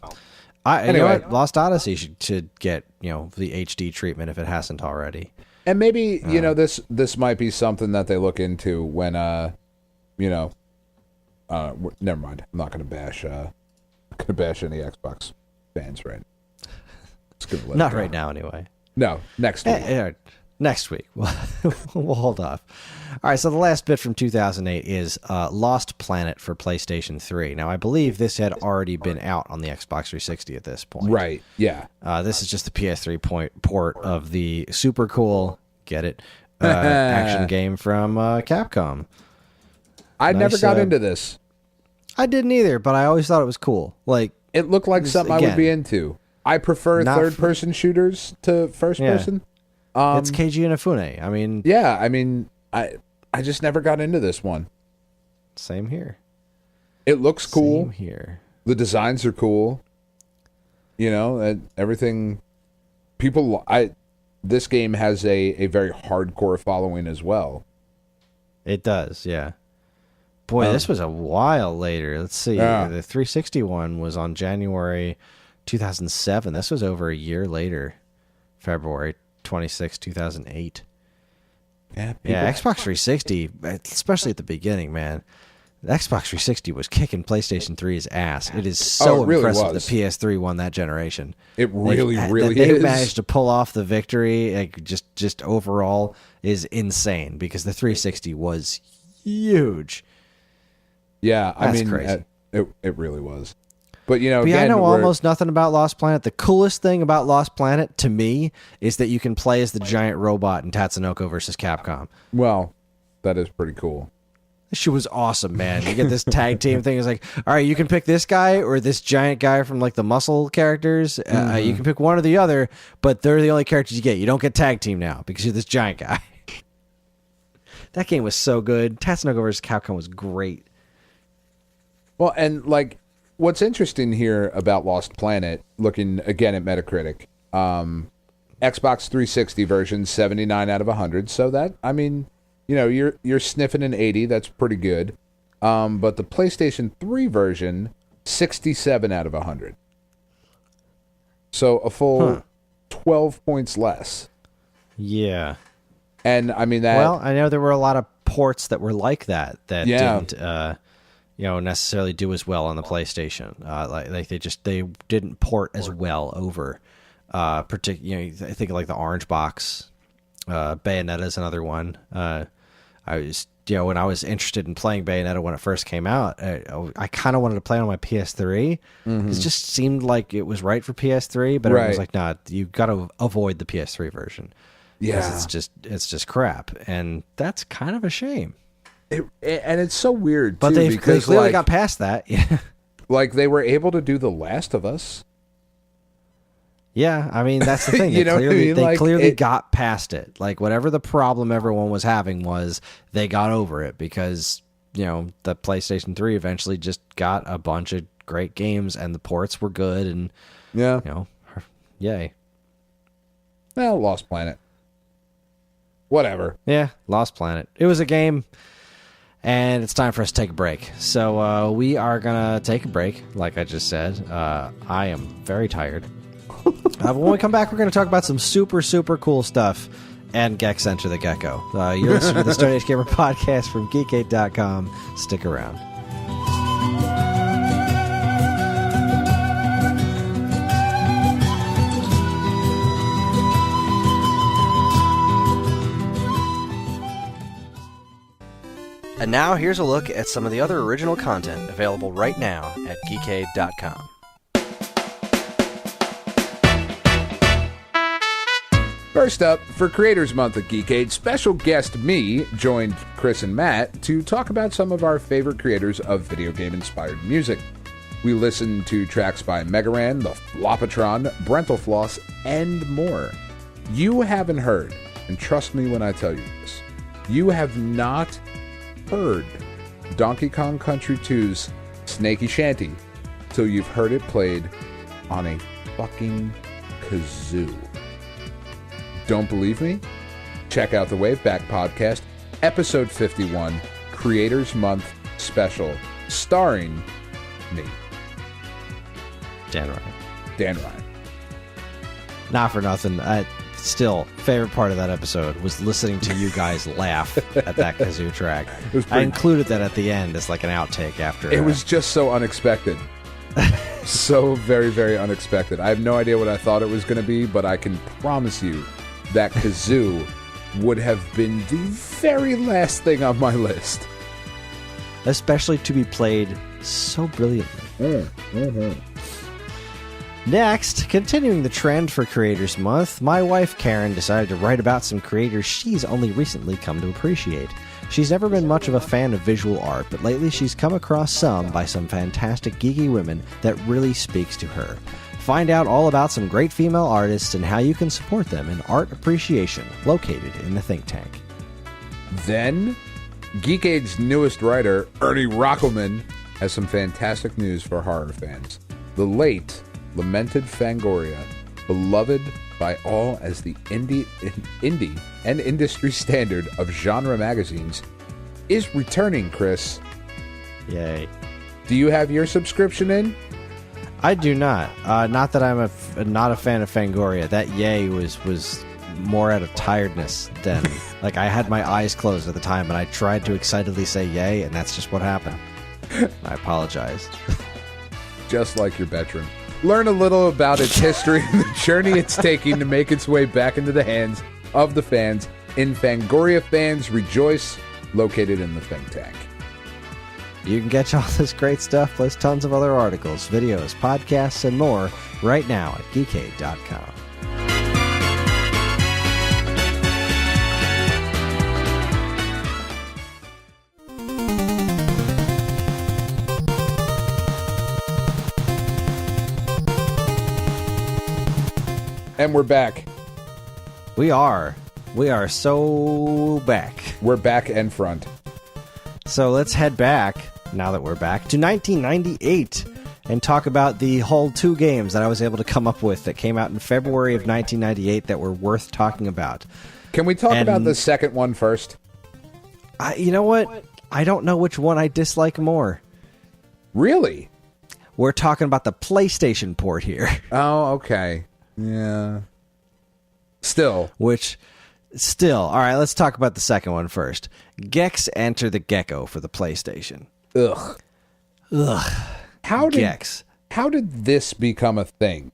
S2: Anyway.
S3: you know what? Lost Odyssey should get the HD treatment if it hasn't already.
S2: And maybe, this might be something that they look into when, never mind. I'm not going to bash any Xbox fans, right? Just gonna let
S3: Not
S2: it go.
S3: right now, anyway.
S2: No, next week.
S3: Next week. We'll hold off. All right, so the last bit from 2008 is Lost Planet for PlayStation 3. Now, I believe this had already been out on the Xbox 360 at this point.
S2: Right, yeah.
S3: This is just the PS3 port of the super cool, get it, action game from Capcom.
S2: I
S3: Nice,
S2: never got into this.
S3: I didn't either, but I always thought it was cool. Like,
S2: It looked like something I would be into. I prefer
S3: Not
S2: third-person shooters to first-person.
S3: it's Keiji Inafune. I mean,
S2: Yeah, I mean, I just never got into this one.
S3: same here.
S2: It looks cool.
S3: Same here.
S2: The designs are cool. And everything. This game has a very hardcore following as well.
S3: It does, yeah. Boy, this was a while later. Let's see.
S2: Yeah.
S3: The 360 one was on January 2007. This was over a year later, February 26, 2008.
S2: Yeah,
S3: Yeah, Xbox 360, especially at the beginning, man. The Xbox 360 was kicking PlayStation 3's ass. It is so
S2: it really
S3: impressive
S2: was.
S3: that PS3 won that generation.
S2: It really
S3: they
S2: is.
S3: managed to pull off the victory. Like just overall is insane because the 360 was huge.
S2: Yeah, I
S3: That's
S2: mean,
S3: crazy.
S2: It really was. But you know,
S3: But yeah, I
S2: again,
S3: know
S2: we're-
S3: almost nothing about Lost Planet. The coolest thing about Lost Planet to me is that you can play as the giant robot in Tatsunoko versus Capcom.
S2: well, that is pretty cool.
S3: This shit was awesome, man. You get this tag team thing. It's like, all right, you can pick this guy or this giant guy from like the muscle characters. You can pick one or the other, but they're the only characters you get. You don't get tag team now because you're this giant guy. That game was so good. Tatsunoko vs. Capcom was great.
S2: Well, and like, what's interesting here about Lost Planet, looking again at Metacritic, Xbox 360 version 79 out of 100. So that, I mean, you know, you're sniffing an 80. That's pretty good. But the PlayStation 3 version 67 out of 100. So a full 12 points less.
S3: Yeah.
S2: And I mean that.
S3: Well, I know there were a lot of ports that were like that
S2: Yeah.
S3: didn't, necessarily do as well on the PlayStation. Like they didn't port as well over. I think like the Orange Box, Bayonetta is another one. I was, when I was interested in playing Bayonetta when it first came out, I kind of wanted to play it on my PS3. It just seemed like it was right for PS3, but everyone was like, "Nah, you got to avoid the PS3 version."
S2: Yeah,
S3: it's just crap, and that's kind of a shame.
S2: and it's so weird,
S3: But
S2: too,
S3: they
S2: because
S3: clearly
S2: like,
S3: got past that. Yeah.
S2: like they were able to do The Last of Us.
S3: Yeah, I mean that's the thing.
S2: You know what I mean?
S3: They
S2: Like,
S3: clearly
S2: it-
S3: got past it. Like whatever the problem everyone was having was, they got over it because the PlayStation 3 eventually just got a bunch of great games and the ports were good and
S2: Yeah.
S3: yay.
S2: Well, Lost Planet. Whatever.
S3: Yeah, Lost Planet. It was a game, and it's time for us to take a break. So we are gonna take a break, like I just said. I am very tired. But when we come back, we're going to talk about some super, super cool stuff and Gex Enter the Gecko. You're listening to the Stone Age Gamer podcast from Geekade.com. Stick around. And now here's a look at some of the other original content available right now at Geekade.com.
S2: First up, for Creators Month at Geekade, special guest me joined Kris and Matt to talk about some of our favorite creators of video game-inspired music. We listened to tracks by Megaran, The Flopatron, Brentalfloss, and more. You haven't heard, and trust me when I tell you this, you have not heard Donkey Kong Country 2's Snaky Shanty till you've heard it played on a fucking kazoo. Don't believe me? Check out the Waveback Podcast, episode 51, Creators Month special, starring me,
S3: Dan Ryan. Not for nothing. Still, favorite part of that episode was listening to you guys laugh at that kazoo track. I included that at the end as like an outtake after.
S2: It was just so unexpected. So very, very unexpected. I have no idea what I thought it was going to be, but I can promise you that kazoo would have been the very last thing on my list.
S3: Especially to be played so brilliantly. Next, continuing the trend for Creators Month, my wife Karen decided to write about some creators she's only recently come to appreciate. She's never been much of a fan of visual art, but lately she's come across some by some fantastic geeky women that really speaks to her. Find out all about some great female artists and how you can support them in art appreciation, located in the think tank.
S2: Then, Geekade's newest writer, Ernie Rockelman, has some fantastic news for horror fans. The late, lamented Fangoria, beloved by all as the indie and industry standard of genre magazines, is returning, Kris.
S3: Yay.
S2: Do you have your subscription in?
S3: I do not. Not that I'm not a fan of Fangoria. That yay was more out of tiredness than like I had my eyes closed at the time, and I tried to excitedly say yay, and that's just what happened. I apologize.
S2: Just like your bedroom. Learn a little about its history and the journey it's taking to make its way back into the hands of the fans in Fangoria Fans Rejoice, located in the think tank.
S3: You can catch all this great stuff, plus tons of other articles, videos, podcasts, and more right now at geekade.com.
S2: And we're back.
S3: We are so back.
S2: We're back and front.
S3: So let's head back, now that we're back, to 1998 and talk about the whole 2 games that I was able to come up with that came out in February of 1998 that were worth talking about.
S2: Can we talk about the second one first?
S3: You know what? I don't know which one I dislike more.
S2: Really?
S3: We're talking about the PlayStation port here.
S2: Oh, okay. Yeah. Still.
S3: All right, let's talk about the second one first. Gex Enter the Gecko for the PlayStation.
S2: Ugh.
S3: Gex.
S2: How did this become a thing?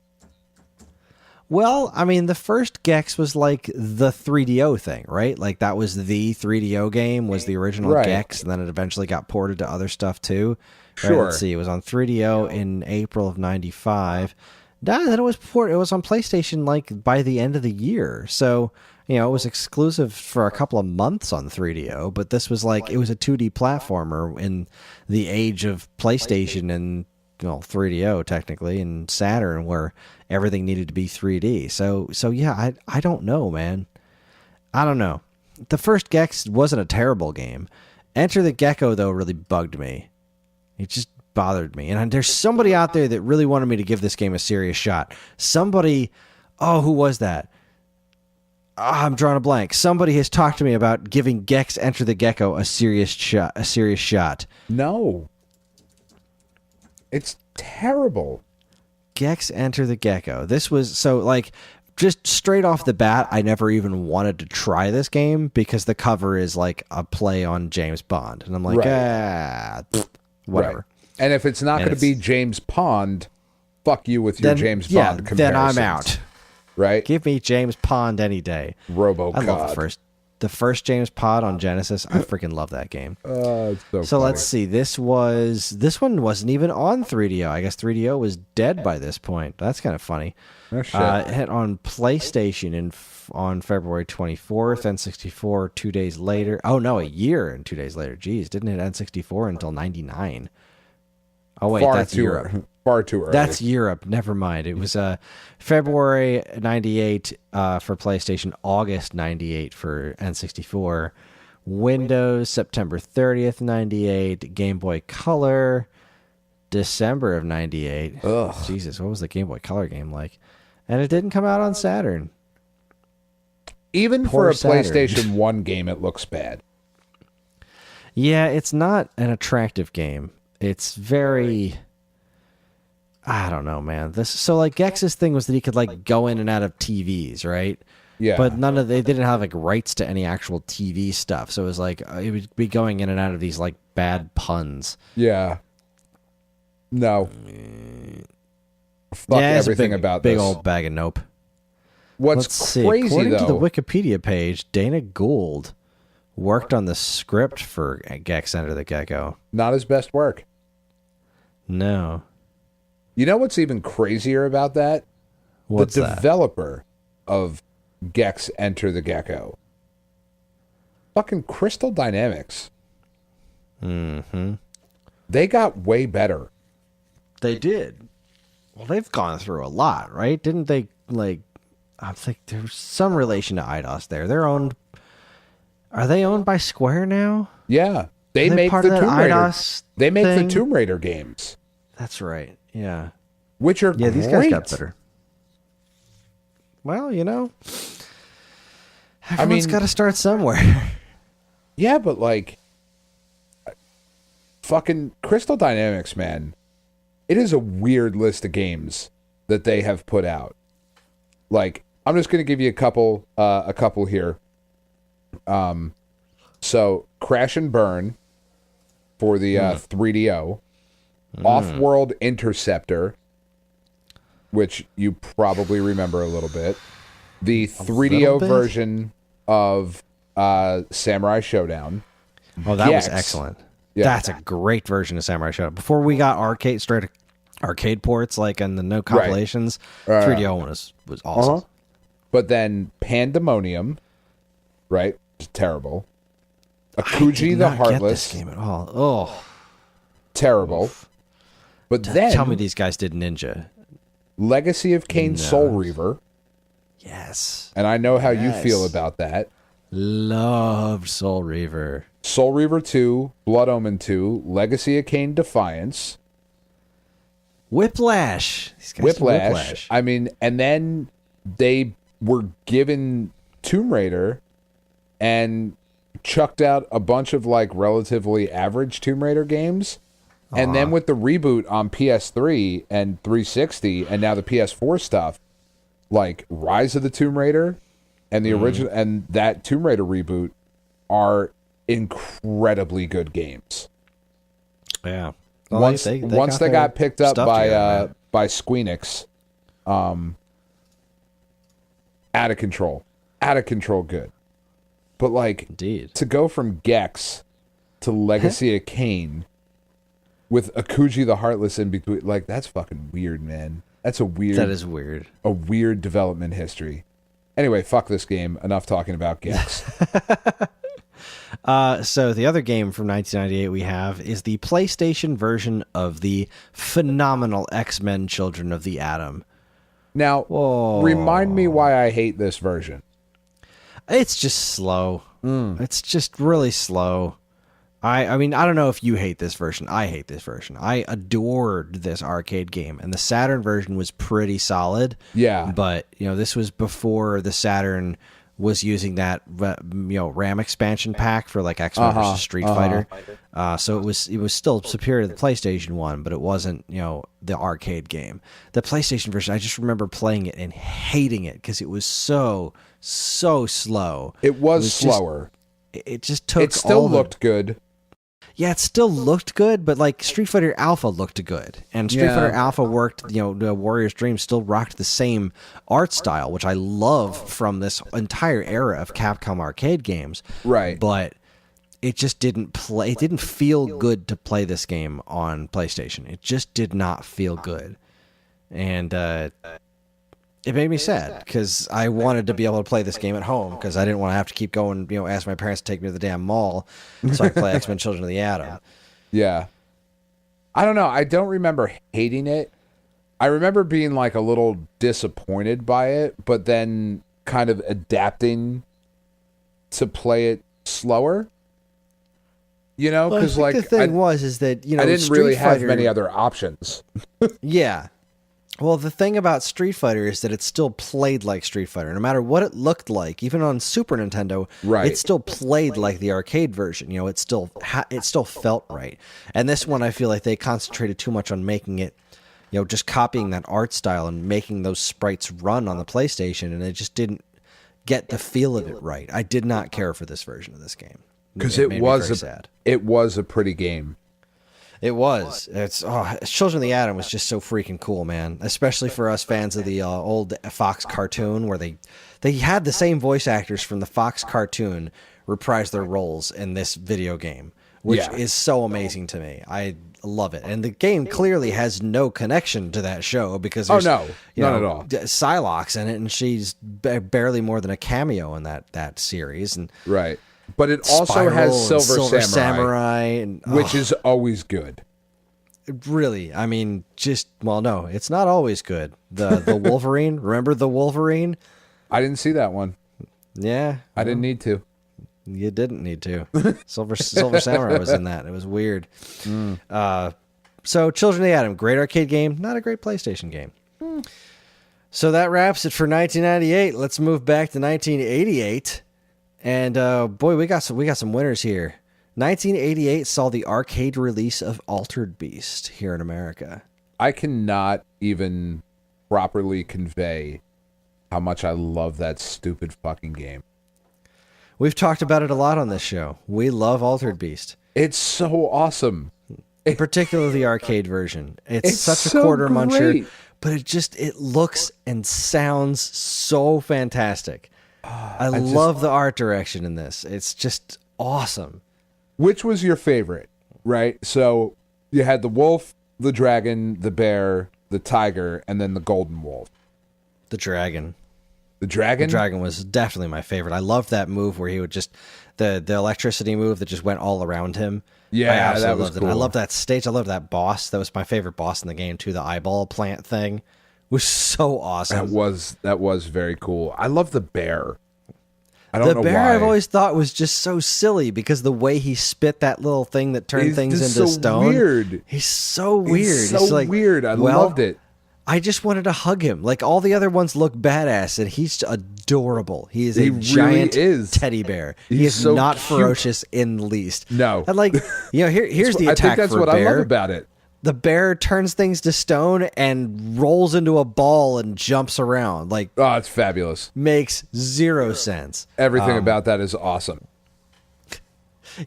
S3: Well, I mean, the first Gex was like the 3DO thing, right? Like that was the 3DO game, was the original Gex, and then it eventually got ported to other stuff too. Right,
S2: Sure.
S3: let's see, it was on 3DO in April of 95. Then it was ported. It was on PlayStation like by the end of the year. So, you know, it was exclusive for a couple of months on 3DO, but this was like, it was a 2D platformer in the age of PlayStation and, well, 3DO technically, and Saturn, where everything needed to be 3D. So yeah, I don't know, man. I don't know. The first Gex wasn't a terrible game. Enter the Gecko, though, really bugged me. It just bothered me. And there's somebody out there that really wanted me to give this game a serious shot. Somebody, who was that? I'm drawing a blank. Somebody has talked to me about giving Gex Enter the Gecko a serious shot.
S2: No. It's terrible.
S3: Gex Enter the Gecko. This was, so like, just straight off the bat, I never even wanted to try this game because the cover is like a play on James Bond. And I'm like, whatever.
S2: Right. And if it's not going to be James Pond, fuck you with your James Bond comparisons.
S3: Then I'm out.
S2: Right?
S3: Give me James Pond any day.
S2: RoboCop.
S3: I love the first James Pond on Genesis. I freaking love that game.
S2: It's so
S3: So
S2: funny.
S3: let's see. This one wasn't even on 3DO. I guess 3DO was dead by this point. That's kind of funny.
S2: Oh, shit.
S3: It hit on PlayStation on February 24th, N64 2 days later. Oh no, a year and 2 days later. Jeez, didn't hit N64 until 99. Oh wait, that's Europe.
S2: Far too early.
S3: That's Europe. Never mind. It was February 98 for PlayStation, August 98 for N64, Windows September 30th 98, Game Boy Color December of 98.
S2: Ugh.
S3: Jesus, what was the Game Boy Color game like? And it didn't come out on Saturn.
S2: Even
S3: Poor
S2: for a
S3: Saturn.
S2: PlayStation 1 game, it looks bad.
S3: Yeah, it's not an attractive game. It's very, I don't know, man. So like Gex's thing was that he could like go in and out of TVs, right?
S2: Yeah.
S3: But they didn't have like rights to any actual TV stuff. So it was like it would be going in and out of these like bad puns.
S2: Yeah. No. Fuck everything about
S3: big
S2: this.
S3: old bag of nope.
S2: What's
S3: Let's see.
S2: crazy
S3: According
S2: though,
S3: to the Wikipedia page, Dana Gould worked on the script for Gex Enter the Gecko.
S2: not his best work.
S3: No.
S2: You know what's even crazier about that?
S3: What's
S2: the
S3: that?
S2: developer of Gex Enter the Gecko. Fucking Crystal Dynamics.
S3: Mm-hmm.
S2: They got way better.
S3: They did. Well, they've gone through a lot, right? Didn't they, like, I think there's some relation to IDOS there. Are they owned by Square now?
S2: Yeah. They
S3: Are they
S2: make
S3: part
S2: the
S3: of that
S2: Tomb Raider.
S3: IDOS
S2: They make
S3: thing?
S2: the Tomb Raider games,
S3: That's right. Yeah.
S2: which are
S3: Yeah,
S2: great.
S3: these guys got better. Well, you know, everyone's got to start somewhere.
S2: Yeah, but like, fucking Crystal Dynamics, man. It is a weird list of games that they have put out. Like, I'm just going to give you a couple here. So Crash and Burn for the 3DO, Off-World Interceptor, which you probably remember a little bit, the 3DO version of Samurai Showdown.
S3: Oh, that was excellent. Yeah. That's a great version of Samurai Showdown. Before we got straight arcade ports, like in the no compilations, 3DO one was awesome. Uh-huh.
S2: But then Pandemonium, right? Terrible. Akuji the Heartless. Get this
S3: game at all. Oh,
S2: terrible. Oof. But then
S3: tell me these guys did Ninja.
S2: Legacy of Kain Soul Reaver.
S3: Yes.
S2: And I know how you feel about that.
S3: Loved Soul Reaver.
S2: Soul Reaver 2, Blood Omen 2, Legacy of Kain Defiance.
S3: Whiplash. These guys Whiplash.
S2: I mean, and then they were given Tomb Raider and chucked out a bunch of like relatively average Tomb Raider games. And then with the reboot on PS3 and 360 and now the PS4 stuff, like Rise of the Tomb Raider and the original and that Tomb Raider reboot are incredibly good games.
S3: Yeah.
S2: Well, once they got picked up by Squeenix, out of control good. But like,
S3: indeed,
S2: to go from Gex to Legacy of Kain with Akuji the Heartless in between, like that's fucking weird, man. That is weird. A weird development history. Anyway, fuck this game. Enough talking about Gex.
S3: So the other game from 1998 we have is the PlayStation version of the phenomenal X-Men Children of the Atom.
S2: Now, remind me why I hate this version.
S3: It's just slow. It's just really slow. I mean, I don't know if you hate this version. I hate this version. I adored this arcade game, and the Saturn version was pretty solid.
S2: Yeah.
S3: But, this was before the Saturn was using that, RAM expansion pack for like X-Men versus Street Fighter. So it was still superior to the PlayStation one, but it wasn't, the arcade game. The PlayStation version, I just remember playing it and hating it because it was so slow.
S2: It was slower.
S3: It just took.
S2: It still looked good.
S3: Yeah, it still looked good, but like Street Fighter Alpha looked good, and Street Fighter Alpha worked. The Warrior's Dream still rocked the same art style, which I love from this entire era of Capcom arcade games.
S2: Right,
S3: but it just didn't play. It didn't feel good to play this game on PlayStation. It just did not feel good, and it made me sad because I wanted to be able to play this game at home because I didn't want to have to keep going, ask my parents to take me to the damn mall so I could play X-Men Children of the Atom.
S2: Yeah. I don't know. I don't remember hating it. I remember being like a little disappointed by it, but then kind of adapting to play it slower. Because
S3: the thing is that,
S2: I didn't really have many other options.
S3: Yeah. Well, the thing about Street Fighter is that it still played like Street Fighter. No matter what it looked like, even on Super Nintendo, it still played like the arcade version. It still felt right. And this one, I feel like they concentrated too much on making it, just copying that art style and making those sprites run on the PlayStation, and it just didn't get the feel of it right. I did not care for this version of this game
S2: because it was a pretty game.
S3: It was. Children of the Atom was just so freaking cool, man. Especially for us fans of the old Fox cartoon, where they had the same voice actors from the Fox cartoon reprise their roles in this video game, which is so amazing to me. I love it. And the game clearly has no connection to that show because there's
S2: not at all.
S3: Psylocke in it, and she's barely more than a cameo in that series. And
S2: right. But it also has Silver
S3: Samurai and,
S2: which is always good.
S3: Really, I mean, no, it's not always good. The Wolverine, remember the Wolverine?
S2: I didn't see that one.
S3: Yeah.
S2: I didn't need to.
S3: You didn't need to. Silver Samurai was in that. It was weird. So Children of the Atom, great arcade game, not a great PlayStation game. So that wraps it for 1998. Let's move back to 1988. And boy, we got some winners here. 1988 saw the arcade release of Altered Beast here in America.
S2: I cannot even properly convey how much I love that stupid fucking game.
S3: We've talked about it a lot on this show. We love Altered Beast.
S2: It's so awesome.
S3: In particular, the arcade version. It's such
S2: so
S3: a quarter muncher,
S2: great.
S3: but it looks and sounds so fantastic. I love the art direction in this. It's just awesome.
S2: Which was your favorite, right? So you had the wolf, the dragon, the bear, the tiger, and then the golden wolf.
S3: The dragon.
S2: The dragon?
S3: The dragon was definitely my favorite. I loved that move where he would just the electricity move that just went all around him.
S2: Yeah,
S3: I
S2: that was
S3: loved
S2: cool.
S3: it. I love that stage. I love that boss. That was my favorite boss in the game too. The eyeball plant thing was so awesome.
S2: That was very cool. I love the bear. I don't know
S3: the bear
S2: why.
S3: I've always thought was just so silly because the way he spit that little thing that turned things
S2: just
S3: into
S2: so
S3: stone.
S2: Weird.
S3: He's so weird.
S2: He's so
S3: It's like,
S2: weird. I
S3: well,
S2: loved it.
S3: I just wanted to hug him. Like all the other ones look badass, and he's adorable. He is a
S2: really
S3: giant
S2: is.
S3: teddy bear.
S2: He's
S3: He is
S2: so
S3: not
S2: cute.
S3: ferocious in the least.
S2: No.
S3: And like, here's the
S2: I
S3: attack
S2: think that's
S3: for
S2: what
S3: a bear.
S2: I love about it.
S3: The bear turns things to stone and rolls into a ball and jumps around. Like,
S2: Oh, it's fabulous.
S3: makes zero sense.
S2: Everything about that is awesome.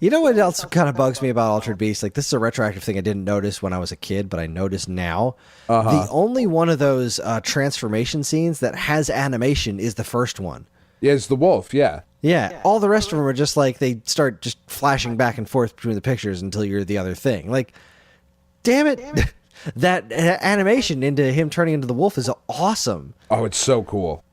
S3: You know what else kind of bugs me about Altered Beast? Like, this is a retroactive thing I didn't notice when I was a kid, but I noticed now. The only one of those transformation scenes that has animation is the first one.
S2: Yeah, it's the wolf, yeah.
S3: Yeah, all the rest of them are just like, they start just flashing back and forth between the pictures until you're the other thing. Like, damn it. That animation into him turning into the wolf is awesome.
S2: Oh, it's so cool.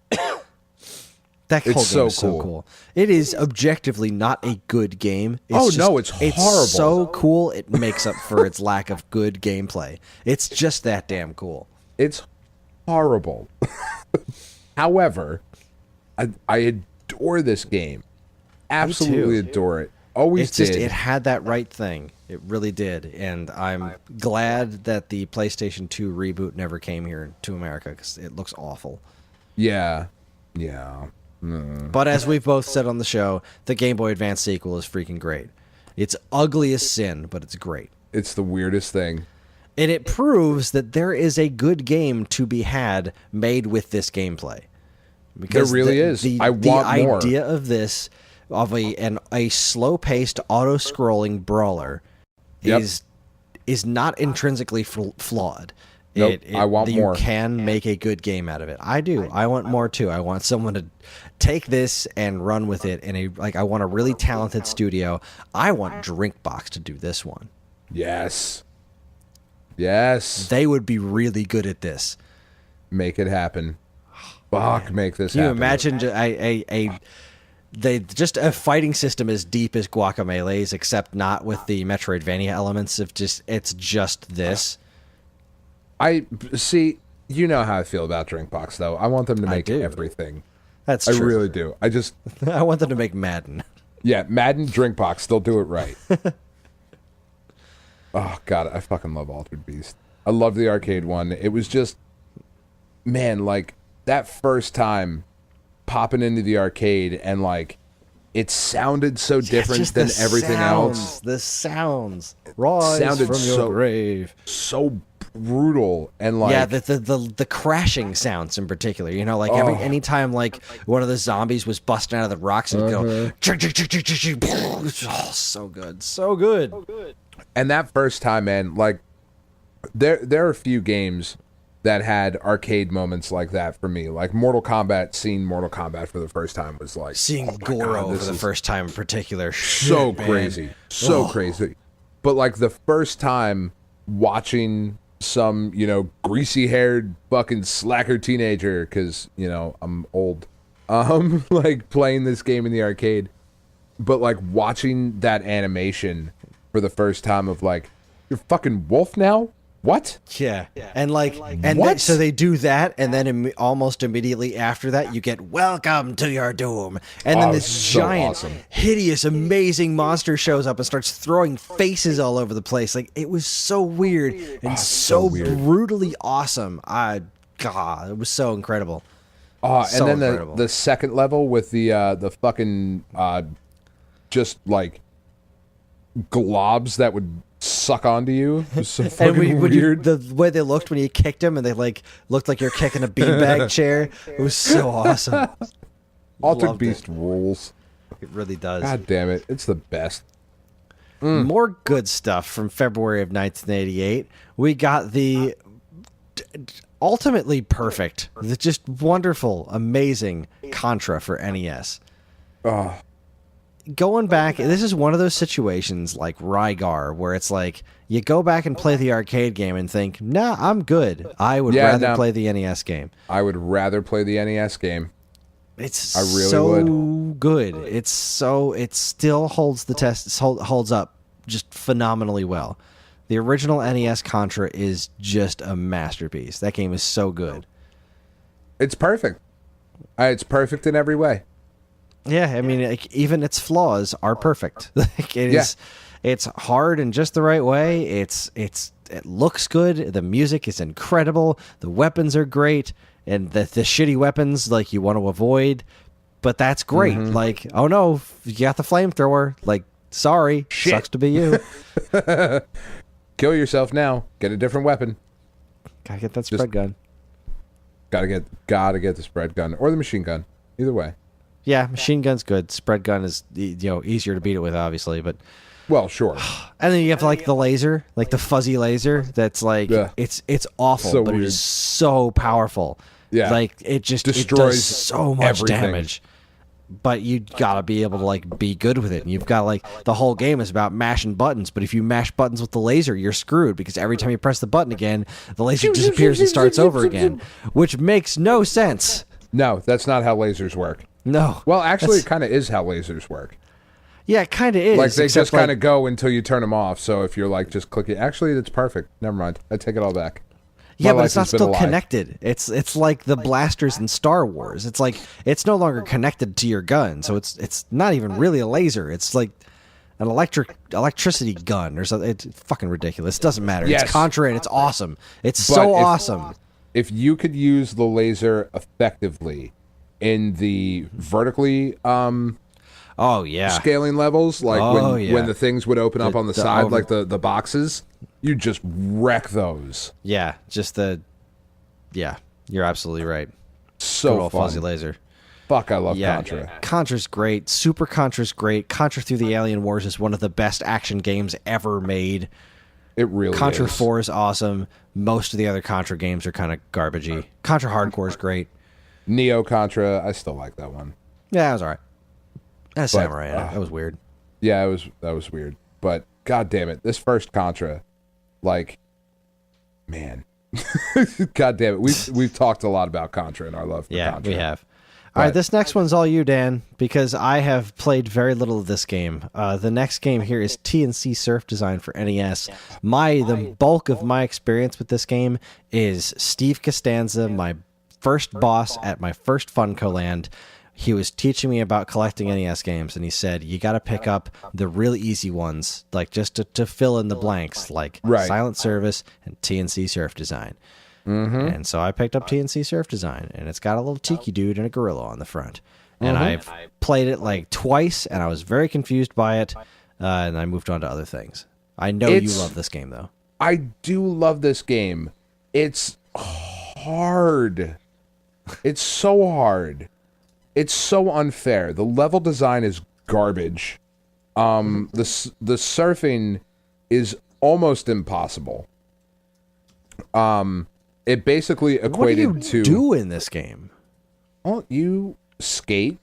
S3: That whole game
S2: so
S3: is so
S2: cool.
S3: cool. It is objectively not a good game.
S2: Oh, no, it's horrible.
S3: It's so cool, it makes up for its lack of good gameplay. It's just that damn cool.
S2: It's horrible. However, I adore this game. Absolutely adore it. Always
S3: It's just,
S2: did.
S3: it had that right thing. It really did. And I'm glad that the PlayStation 2 reboot never came here to America because it looks awful.
S2: Yeah. Yeah.
S3: But as we've both said on the show, the Game Boy Advance sequel is freaking great. It's ugly as sin, but it's great.
S2: It's the weirdest thing.
S3: And it proves that there is a good game to be had made with this gameplay. Because
S2: There really is. I want more.
S3: The idea of this, of a slow-paced, auto-scrolling brawler,
S2: Yep.
S3: is not intrinsically flawed.
S2: Nope, I want more.
S3: You can make a good game out of it. I do. I want more too. I want someone to take this and run with it I want a really talented studio. I want Drinkbox to do this one.
S2: Yes. Yes.
S3: They would be really good at this.
S2: Make it happen. Fuck, make this
S3: Can you
S2: happen.
S3: imagine just a fighting system as deep as Guacameele's, except not with the Metroidvania elements of it's just this.
S2: I see. You know how I feel about Drinkbox, though. I want them to make
S3: do.
S2: everything.
S3: That's
S2: I
S3: true.
S2: really do.
S3: I want them to make Madden.
S2: Yeah, Madden, Drinkbox, they'll do it right. Oh, God, I fucking love Altered Beast. I love the arcade one. It was just, man, like, that first time popping into the arcade and, like, it sounded so different
S3: Just
S2: than
S3: the
S2: everything
S3: sounds,
S2: else.
S3: The sounds. Rise
S2: Sounded
S3: from your
S2: so-
S3: grave.
S2: So brutal and, like...
S3: Yeah, the crashing sounds in particular. You know, like anytime like one of the zombies was busting out of the rocks and go, oh, so good, so good.
S2: And that first time, man, like, there are a few games that had arcade moments like that for me. Like Mortal Kombat, seeing Mortal Kombat for the first time was like...
S3: Seeing
S2: oh my
S3: Goro
S2: God,
S3: for the first time in particular.
S2: so
S3: Shit, man.
S2: crazy. So crazy. But like the first time watching some, greasy-haired fucking slacker teenager, because, I'm old, like playing this game in the arcade, but like watching that animation for the first time of like, you're fucking wolf now? What?
S3: Yeah. And like, and
S2: What?
S3: so they do that, and then almost immediately after that, you get "Welcome to your doom," and then
S2: Oh,
S3: this
S2: so
S3: giant,
S2: awesome.
S3: hideous, amazing monster shows up and starts throwing faces all over the place. Like it was so weird and
S2: so
S3: so
S2: weird.
S3: brutally awesome. God, it was so incredible.
S2: Oh,
S3: So
S2: and then
S3: incredible.
S2: the second level with the fucking just like globs that would suck onto you. It was so
S3: And
S2: fucking weird.
S3: the way they looked when you kicked them, and they like looked like you're kicking a beanbag chair. It was so awesome.
S2: Altered
S3: Loved
S2: Beast rules.
S3: It really does.
S2: God damn it. It's the best.
S3: More good stuff from February of 1988. We got the ultimately perfect, the just wonderful, amazing Contra for NES.
S2: Oh,
S3: Going back, this is one of those situations like Rygar, where it's like you go back and play the arcade game and think, nah, I'm good. I would rather play the NES game.
S2: I would rather play the NES game.
S3: It's
S2: I really
S3: so
S2: would.
S3: good. It still holds the test. Holds up just phenomenally well. The original NES Contra is just a masterpiece. That game is so good.
S2: It's perfect. It's perfect in every way.
S3: Yeah, I mean, like, even its flaws are perfect. Like, it is. It's hard in just the right way. It looks good. The music is incredible. The weapons are great. And the shitty weapons, like, you want to avoid, but that's great. Like, oh no, you got the flamethrower. Like, sorry,
S2: Shit.
S3: sucks to be you.
S2: Kill yourself now. Get a different weapon.
S3: Gotta get that spread gun.
S2: Gotta get the spread gun or the machine gun. Either way.
S3: Yeah, machine gun's good. Spread gun is easier to beat it with, obviously, but
S2: Well, sure.
S3: and then you have like the laser, like the fuzzy laser. That's like it's awful,
S2: So
S3: but
S2: weird.
S3: it is so powerful.
S2: Yeah.
S3: Like it just
S2: Destroys
S3: it does so much
S2: everything.
S3: damage. But you gotta be able to like be good with it. And you've got like the whole game is about mashing buttons. But if you mash buttons with the laser, you're screwed because every time you press the button again, the laser disappears and starts over again, which makes no sense.
S2: No, that's not how lasers work.
S3: No.
S2: Well, actually, it kind of is how lasers work.
S3: Yeah, it kind of is.
S2: Like, they
S3: except,
S2: just kind of go until you turn them off. So if you're like, just click it. Actually, it's perfect. Never mind. I take it all back.
S3: Yeah,
S2: My
S3: but it's
S2: life
S3: not
S2: has been a
S3: still
S2: lie.
S3: connected. It's like the blasters in Star Wars. It's like it's no longer connected to your gun, so it's not even really a laser. It's like an electricity gun or something. It's fucking ridiculous. It doesn't matter.
S2: Yes.
S3: It's Contra and it's awesome. It's
S2: But
S3: so
S2: if-
S3: awesome.
S2: If you could use the laser effectively in the vertically
S3: Oh yeah.
S2: scaling levels, like
S3: Oh, yeah.
S2: when the things would open up on the side,
S3: over-
S2: like the boxes, you just wreck those.
S3: Yeah, yeah, you're absolutely right. Good
S2: So
S3: old
S2: fun.
S3: fuzzy laser.
S2: Fuck, I love
S3: Yeah,
S2: Contra.
S3: Contra's great. Super Contra's great. Contra Through the Alien Wars is one of the best action games ever made.
S2: It really
S3: Contra
S2: is.
S3: 4 is awesome. Most of the other Contra games are kind of garbagey. Contra Hardcore is great.
S2: Neo Contra, I still like that one.
S3: Yeah, that was alright. That was
S2: But,
S3: samurai in it. That was weird.
S2: Yeah, that was weird. But god damn it, this first Contra, like, man, god damn it, we've talked a lot about Contra and our love for
S3: Yeah,
S2: Contra.
S3: we have. All right,
S2: But-
S3: this next one's all you, Dan, because I have played very little of this game. The next game here is TNC Surf Design for NES. The bulk of my experience with this game is Steve Costanza, my first boss at my first Funko Land. He was teaching me about collecting NES games, and he said, you got to pick up the really easy ones, like just to fill in the blanks, like
S2: Right.
S3: Silent Service and TNC Surf Design. And so I picked up TNC Surf Design, and it's got a little tiki dude and a gorilla on the front. And I've played it like twice, and I was very confused by it, and I moved on to other things. I know you love this game, though.
S2: I do love this game. It's hard. It's so hard. It's so unfair. The level design is garbage. The surfing is almost impossible. It basically equated
S3: What do
S2: to
S3: you do in this game?
S2: well, you skate,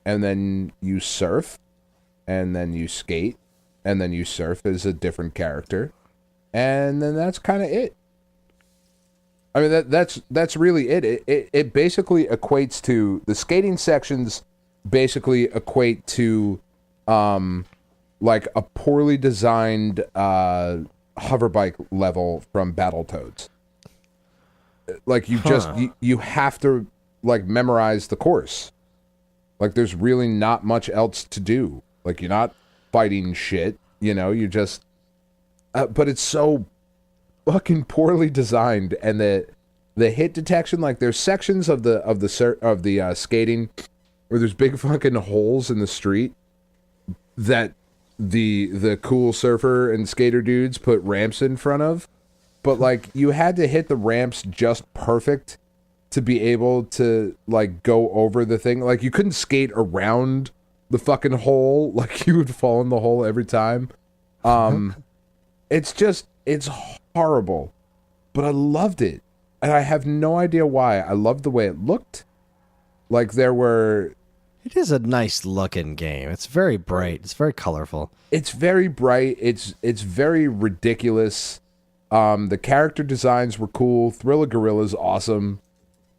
S2: and then you surf, and then you skate, and then you surf as a different character, and then that's kind of it. I mean, that's really it. It basically equates to the skating sections. Basically, equate to like a poorly designed hoverbike level from Battletoads. Like you just you have to like memorize the course. Like there's really not much else to do. Like you're not fighting shit, you just but it's so fucking poorly designed, and the hit detection, like there's sections of the skating where there's big fucking holes in the street that the cool surfer and skater dudes put ramps in front of, but like you had to hit the ramps just perfect to be able to like go over the thing. Like you couldn't skate around the fucking hole, like you would fall in the hole every time. It's horrible, but I loved it. And I have no idea why. I loved the way it looked. Like there were...
S3: It is a nice looking game. It's very bright. It's very colorful.
S2: It's very bright. It's very ridiculous. The character designs were cool. Thriller Gorilla's awesome.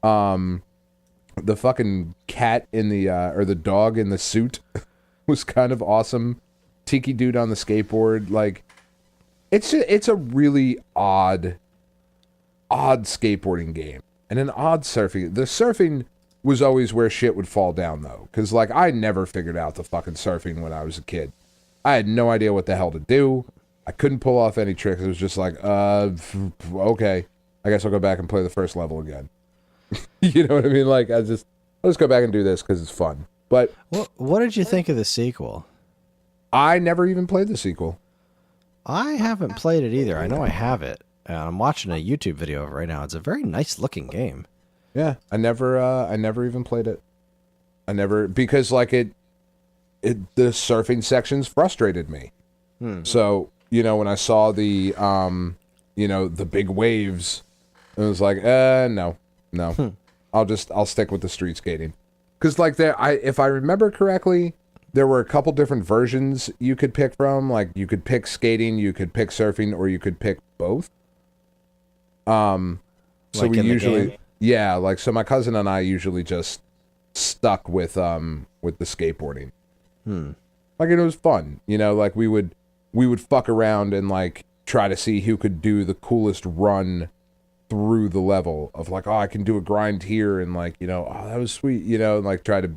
S2: The fucking cat in the or the dog in the suit was kind of awesome. Tiki dude on the skateboard, like it's a really odd skateboarding game and an odd surfing. The surfing was always where shit would fall down though, because like I never figured out the fucking surfing when I was a kid. I had no idea what the hell to do. I couldn't pull off any tricks. It was just like, okay, I guess I'll go back and play the first level again. You know what I mean? Like I'll just go back and do this because it's fun. But
S3: what did you think of the sequel?
S2: I never even played the sequel.
S3: I haven't played it either. I know I have it. I'm watching a YouTube video of it right now. It's a very nice looking game.
S2: Yeah, I never even played it. Because like the surfing sections frustrated me. So, you know, when I saw the the big waves, it was like, no. I'll stick with the street skating. Cuz like if I remember correctly, there were a couple different versions you could pick from. Like you could pick skating, you could pick surfing, or you could pick both. So
S3: like
S2: we usually,
S3: game?
S2: Like so my cousin and I usually just stuck with the skateboarding. Like it was fun, you know, like we would fuck around and like try to see who could do the coolest run through the level of like, oh, I can do a grind here and like, you know, oh, that was sweet, you know, and like try to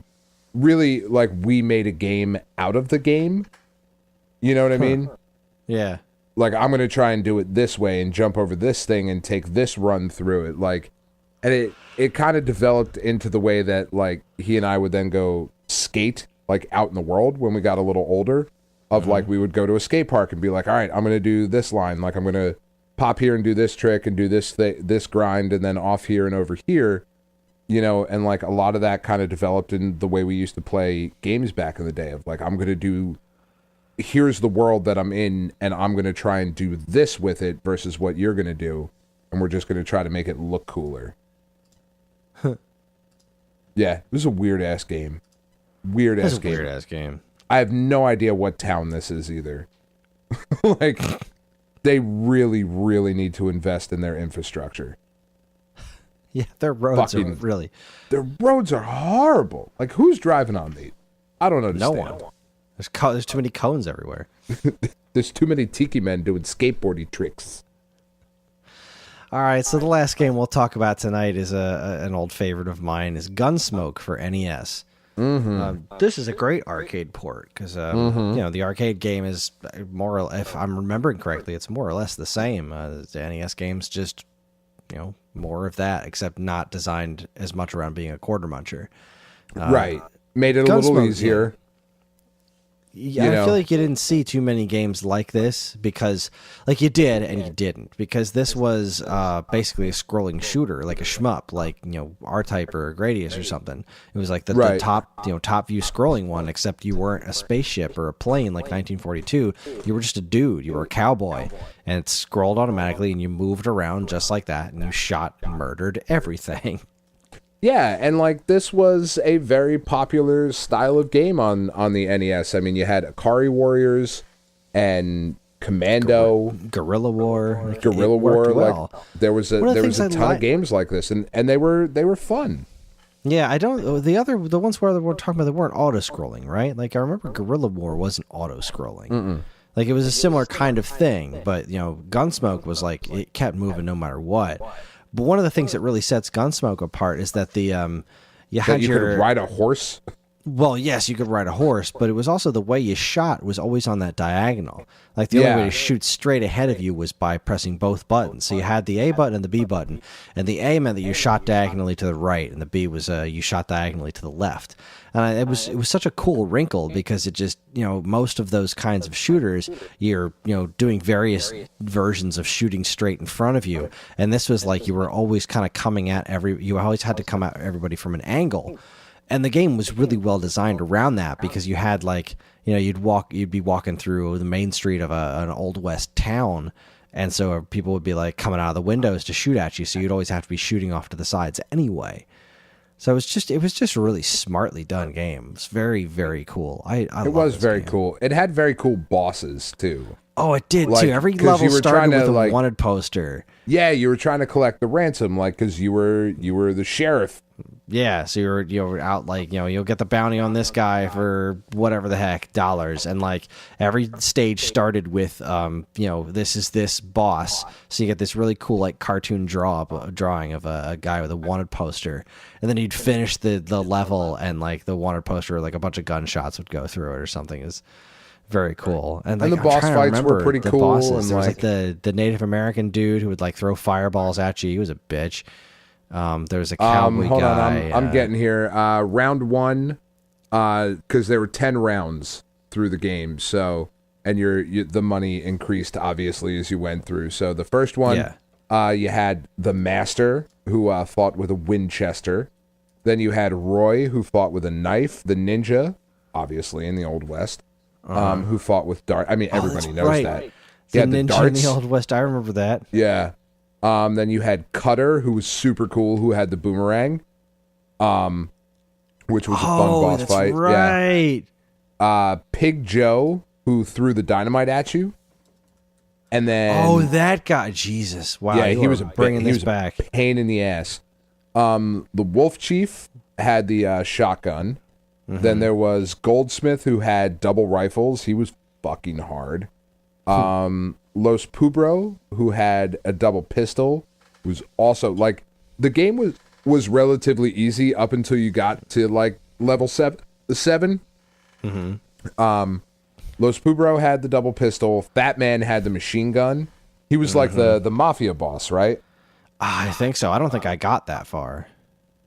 S2: really like we made a game out of the game. You know what I mean?
S3: Yeah.
S2: Like I'm going to try and do it this way and jump over this thing and take this run through it. Like, and it kind of developed into the way that like he and I would then go skate like out in the world when we got a little older of like, we would go to a skate park and be like, all right, I'm going to do this line. Like I'm going to pop here and do this trick and do this grind and then off here and over here, you know, and like a lot of that kind of developed in the way we used to play games back in the day of like, I'm going to do, here's the world that I'm in and I'm going to try and do this with it versus what you're going to do. And we're just going to try to make it look cooler. Yeah, this is a weird ass game. Weird ass game. I have no idea what town this is either. Like, they really, really need to invest in their infrastructure.
S3: Yeah, their roads are really...
S2: Their roads are horrible. Like, who's driving on these? I don't understand.
S3: No one. There's too many cones everywhere.
S2: There's too many tiki men doing skateboarding tricks.
S3: All right, so the last game we'll talk about tonight is an old favorite of mine, is Gunsmoke for NES. This is a great arcade port because you know, the arcade game is more, if I'm remembering correctly, it's more or less the same. The NES game's just, you know, more of that, except not designed as much around being a quarter muncher.
S2: Right, made it a little easier.
S3: Yeah, I feel like you didn't see too many games like this because, like, you did and you didn't, because this was basically a scrolling shooter, like a shmup, like, you know, R-Type or Gradius or something. It was like the top, you know, top view scrolling one, except you weren't a spaceship or a plane like 1942. You were just a dude. You were a cowboy, and it scrolled automatically, and you moved around just like that, and you shot and murdered everything.
S2: Yeah, and like this was a very popular style of game on the NES. I mean, you had Akari Warriors and Commando,
S3: Guerrilla War.
S2: Like there was a ton of games like this, and they were fun.
S3: Yeah, I don't. The ones where we're talking about, they weren't auto scrolling, right? Like I remember Guerrilla War wasn't auto scrolling. Like it was a similar kind of thing, but you know, Gunsmoke was like it kept moving no matter what. But one of the things that really sets Gunsmoke apart is that you could
S2: ride a horse.
S3: Well, yes, you could ride a horse, but it was also the way you shot was always on that diagonal. Like the only way to shoot straight ahead of you was by pressing both buttons. So you had the A button and the B button, and the A meant that you shot diagonally to the right, and the B was you shot diagonally to the left. And it was such a cool wrinkle because it just, most of those kinds of shooters, you're doing various versions of shooting straight in front of you, and this was like you were always kind of coming at you always had to come at everybody from an angle. And the game was really well designed around that because you had you'd be walking through the main street of an old west town, and so people would be like coming out of the windows to shoot at you. So you'd always have to be shooting off to the sides anyway. So it was just a really smartly done game. It's very, very cool. It
S2: was very cool. It had very cool bosses too.
S3: Oh, it did too. Every level started with a wanted poster.
S2: Yeah, you were trying to collect the ransom, because you were the sheriff.
S3: Yeah, so you're out you'll get the bounty on this guy for whatever the heck dollars, and every stage started with this is this boss, so you get this really cool cartoon drawing of a guy with a wanted poster, and then you'd finish the level and the wanted poster a bunch of gunshots would go through it or something. Is very cool. And
S2: the boss fights were pretty cool.
S3: Bosses. There was the Native American dude who would throw fireballs at you. He was a bitch. There was a cowboy
S2: hold
S3: guy.
S2: on, I'm getting here. Round 1, because there were 10 rounds through the game, so and the money increased obviously as you went through. So the first one, you had the Master who fought with a Winchester. Then you had Roy who fought with a knife. The Ninja, obviously in the Old West, who fought with dart. I mean, everybody knows that.
S3: The Ninja in the Old West. I remember that.
S2: Yeah. Then you had Cutter, who was super cool, who had the boomerang, which was a fun boss
S3: that's
S2: fight.
S3: Right.
S2: Yeah. Pig Joe, who threw the dynamite at you, and then
S3: that guy, Jesus, wow,
S2: yeah, he was
S3: bringing this back.
S2: Pain in the ass. The Wolf Chief had the shotgun. Mm-hmm. Then there was Goldsmith, who had double rifles. He was fucking hard. Los Pubro, who had a double pistol, was also the game was relatively easy up until you got to level 7. Mm-hmm. Los Pubro had the double pistol. Fat Man had the machine gun. He was the mafia boss, right?
S3: I think so. I don't think I got that far.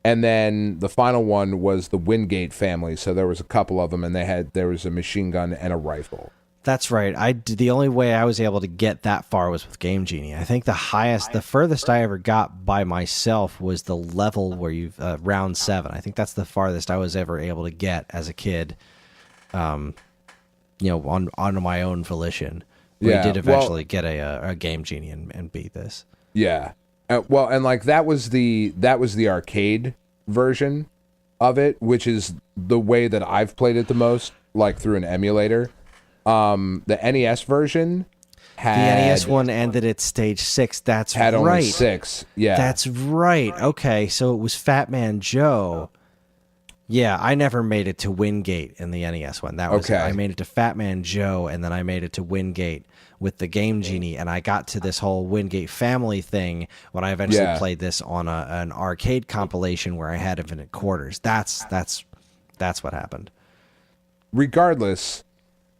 S2: And then the final one was the Wingate family. So there was a couple of them, and there was a machine gun and a rifle.
S3: That's right. The only way I was able to get that far was with Game Genie. I think the furthest I ever got by myself was the level where round 7. I think that's the farthest I was ever able to get as a kid, on my own volition. We did eventually get a Game Genie and beat this.
S2: Yeah. And that was the arcade version of it, which is the way that I've played it the most, through an emulator. The NES version had... The
S3: NES one ended at stage 6. That's
S2: had
S3: right.
S2: Only 6. Yeah.
S3: That's right. Okay, so it was Fat Man Joe. Yeah, I never made it to Wingate in the NES one. That was
S2: okay.
S3: I made it to Fat Man Joe, and then I made it to Wingate with the Game Genie, and I got to this whole Wingate family thing when I eventually played this on an arcade compilation where I had infinite quarters. That's what happened.
S2: Regardless,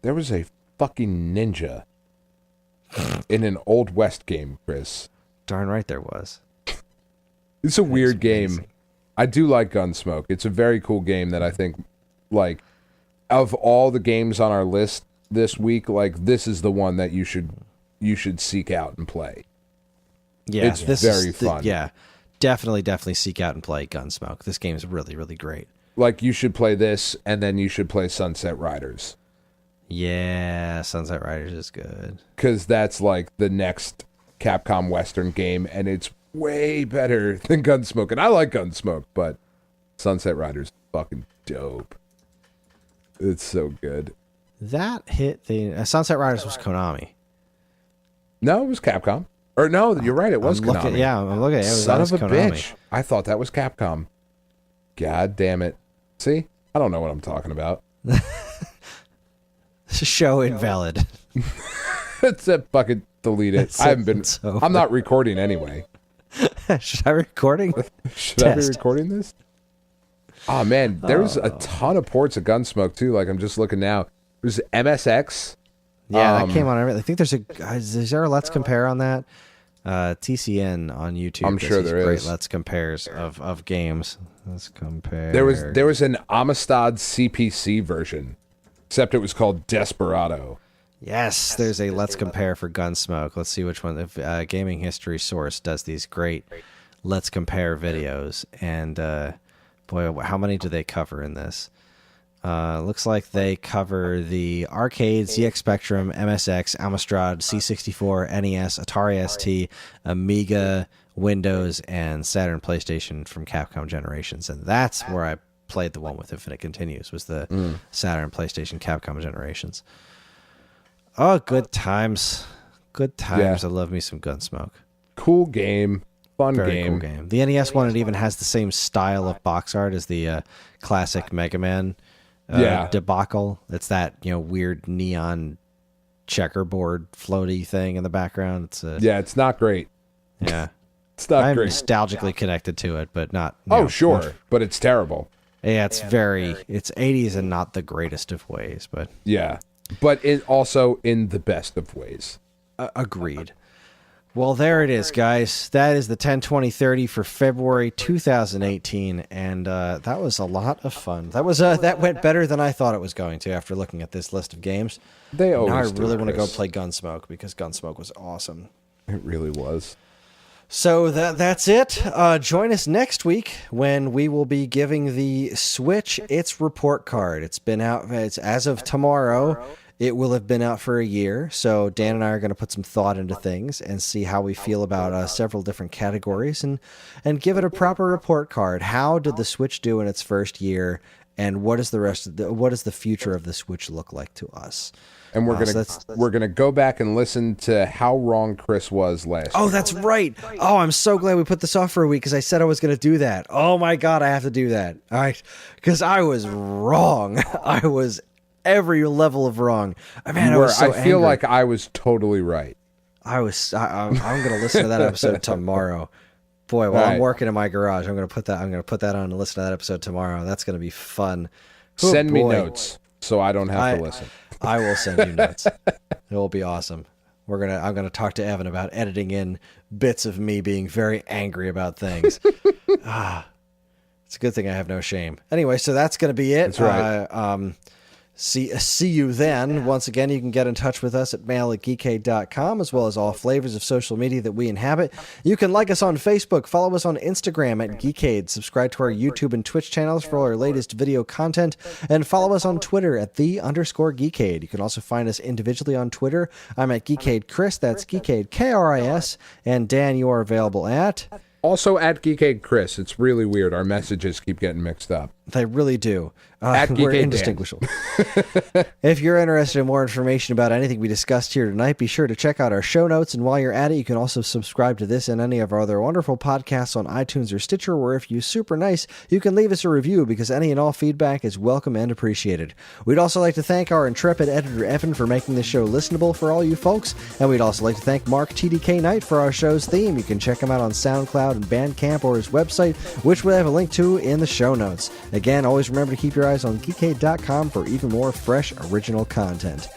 S2: there was a fucking ninja in an Old West game, Chris.
S3: Darn right there was.
S2: It's a weird game. I do like Gunsmoke. It's a very cool game that I think, of all the games on our list this week, this is the one that you should seek out and play.
S3: Yeah,
S2: it's very fun.
S3: Yeah, definitely seek out and play Gunsmoke. This game is really, really great.
S2: You should play this, and then you should play Sunset Riders.
S3: Yeah, Sunset Riders is good.
S2: Because that's the next Capcom Western game, and it's way better than Gunsmoke. And I like Gunsmoke, but Sunset Riders is fucking dope. It's so good.
S3: That hit the... Sunset Riders was Konami.
S2: No, it was Capcom. Or no, you're right, it was Konami.
S3: I'm looking at it.
S2: Son of a
S3: Konami.
S2: bitch. I thought that was Capcom. God damn it. See? I don't know what I'm talking about.
S3: Show invalid.
S2: It's a fucking delete it. I'm not recording anyway.
S3: Should I be recording?
S2: Should I be recording this? Oh man, there's a ton of ports of Gunsmoke too. Like I'm just looking now. There's MSX.
S3: Yeah, that came on everything. I think there's is there a Let's Compare on that? TCN on YouTube.
S2: I'm sure there
S3: great
S2: is.
S3: Let's Compares of games. Let's compare.
S2: There was an Amistad CPC version, except it was called Desperado.
S3: Yes, there's a Let's Compare for Gunsmoke. Let's see which one. If Gaming History Source does these great Let's Compare videos, and boy, how many do they cover in this? Looks like they cover the arcade, ZX Spectrum, MSX, Amstrad, C64, NES, Atari ST, Amiga, Windows, and Saturn PlayStation from Capcom Generations. And that's where I played the one with Infinite Continues, was the Saturn PlayStation Capcom Generations. Oh, good times. Good times.
S2: Yeah.
S3: I love me some Gunsmoke.
S2: Cool game. Fun
S3: Very
S2: game.
S3: cool game. The NES one, it even has the same style of box art as the classic Mega Man debacle. It's that weird neon checkerboard floaty thing in the background.
S2: It's not great.
S3: Yeah.
S2: It's not
S3: I'm
S2: great.
S3: nostalgically connected to it, but not.
S2: Sure, but it's terrible.
S3: Yeah, it's 80s and not the greatest of ways, but
S2: Yeah, but also in the best of ways.
S3: Agreed. Well, there it is, guys. That is the 10/20/30 for February 2018, and that was a lot of fun. That went better than I thought it was going to after looking at this list of games.
S2: They always
S3: Now I
S2: do,
S3: really want to go
S2: Chris.
S3: play Gunsmoke because Gunsmoke was awesome.
S2: It really was.
S3: So that's it. Join us next week when we will be giving the Switch its report card. It's been out. It's as of tomorrow. It will have been out for a year. So Dan and I are going to put some thought into things and see how we feel about several different categories and give it a proper report card. How did the Switch do in its first year, and what is the future of the Switch look like to us?
S2: And we're gonna go back and listen to how wrong Chris was last.
S3: Oh,
S2: week.
S3: that's right. Oh, I'm so glad we put this off for a week because I said I was going to do that. Oh my God, I have to do that. All right, because I was wrong. I was every level of wrong. Man, I was so
S2: I feel
S3: angry.
S2: like I was totally right.
S3: I'm going to listen to that episode tomorrow. Boy, while I'm working in my garage, I'm going to put that on and listen to that episode tomorrow. That's going to be fun. Oh,
S2: Send me
S3: boy.
S2: notes so I don't have to listen.
S3: I will send you notes. It will be awesome. I'm gonna talk to Evan about editing in bits of me being very angry about things. It's a good thing I have no shame. Anyway, so that's gonna be it.
S2: That's right.
S3: See you then. Once again, you can get in touch with us at mail@geekade.com, as well as all flavors of social media that we inhabit. You can like us on Facebook, follow us on Instagram at Geekade, subscribe to our YouTube and Twitch channels for all our latest video content, and follow us on Twitter at _Geekade. You can also find us individually on Twitter. I'm at Geekade Kris, that's Geekade Kris, and Dan, you are available at...
S2: Also at Geekade Chris. It's really weird. Our messages keep getting mixed up.
S3: They really do.
S2: At
S3: We're
S2: Geekade
S3: indistinguishable. If you're interested in more information about anything we discussed here tonight, be sure to check out our show notes. And while you're at it, you can also subscribe to this and any of our other wonderful podcasts on iTunes or Stitcher, where if you're super nice, you can leave us a review because any and all feedback is welcome and appreciated. We'd also like to thank our intrepid editor, Evan, for making this show listenable for all you folks. And we'd also like to thank Mark TDK Knight for our show's theme. You can check him out on SoundCloud and Bandcamp or his website, which we'll have a link to in the show notes. Again, always remember to keep your eyes on geekade.com for even more fresh, original content.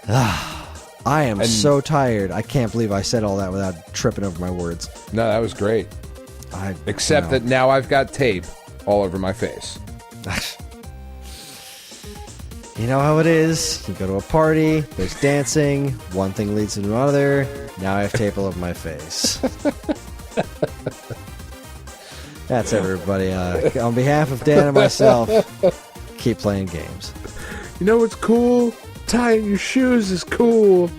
S3: I am so tired. I can't believe I said all that without tripping over my words.
S2: No, that was great. Except that now I've got tape all over my face.
S3: You know how it is. You go to a party, there's dancing, one thing leads to another. Now I have tape all over my face. That's everybody. On behalf of Dan and myself, keep playing games.
S2: You know what's cool? Tying your shoes is cool.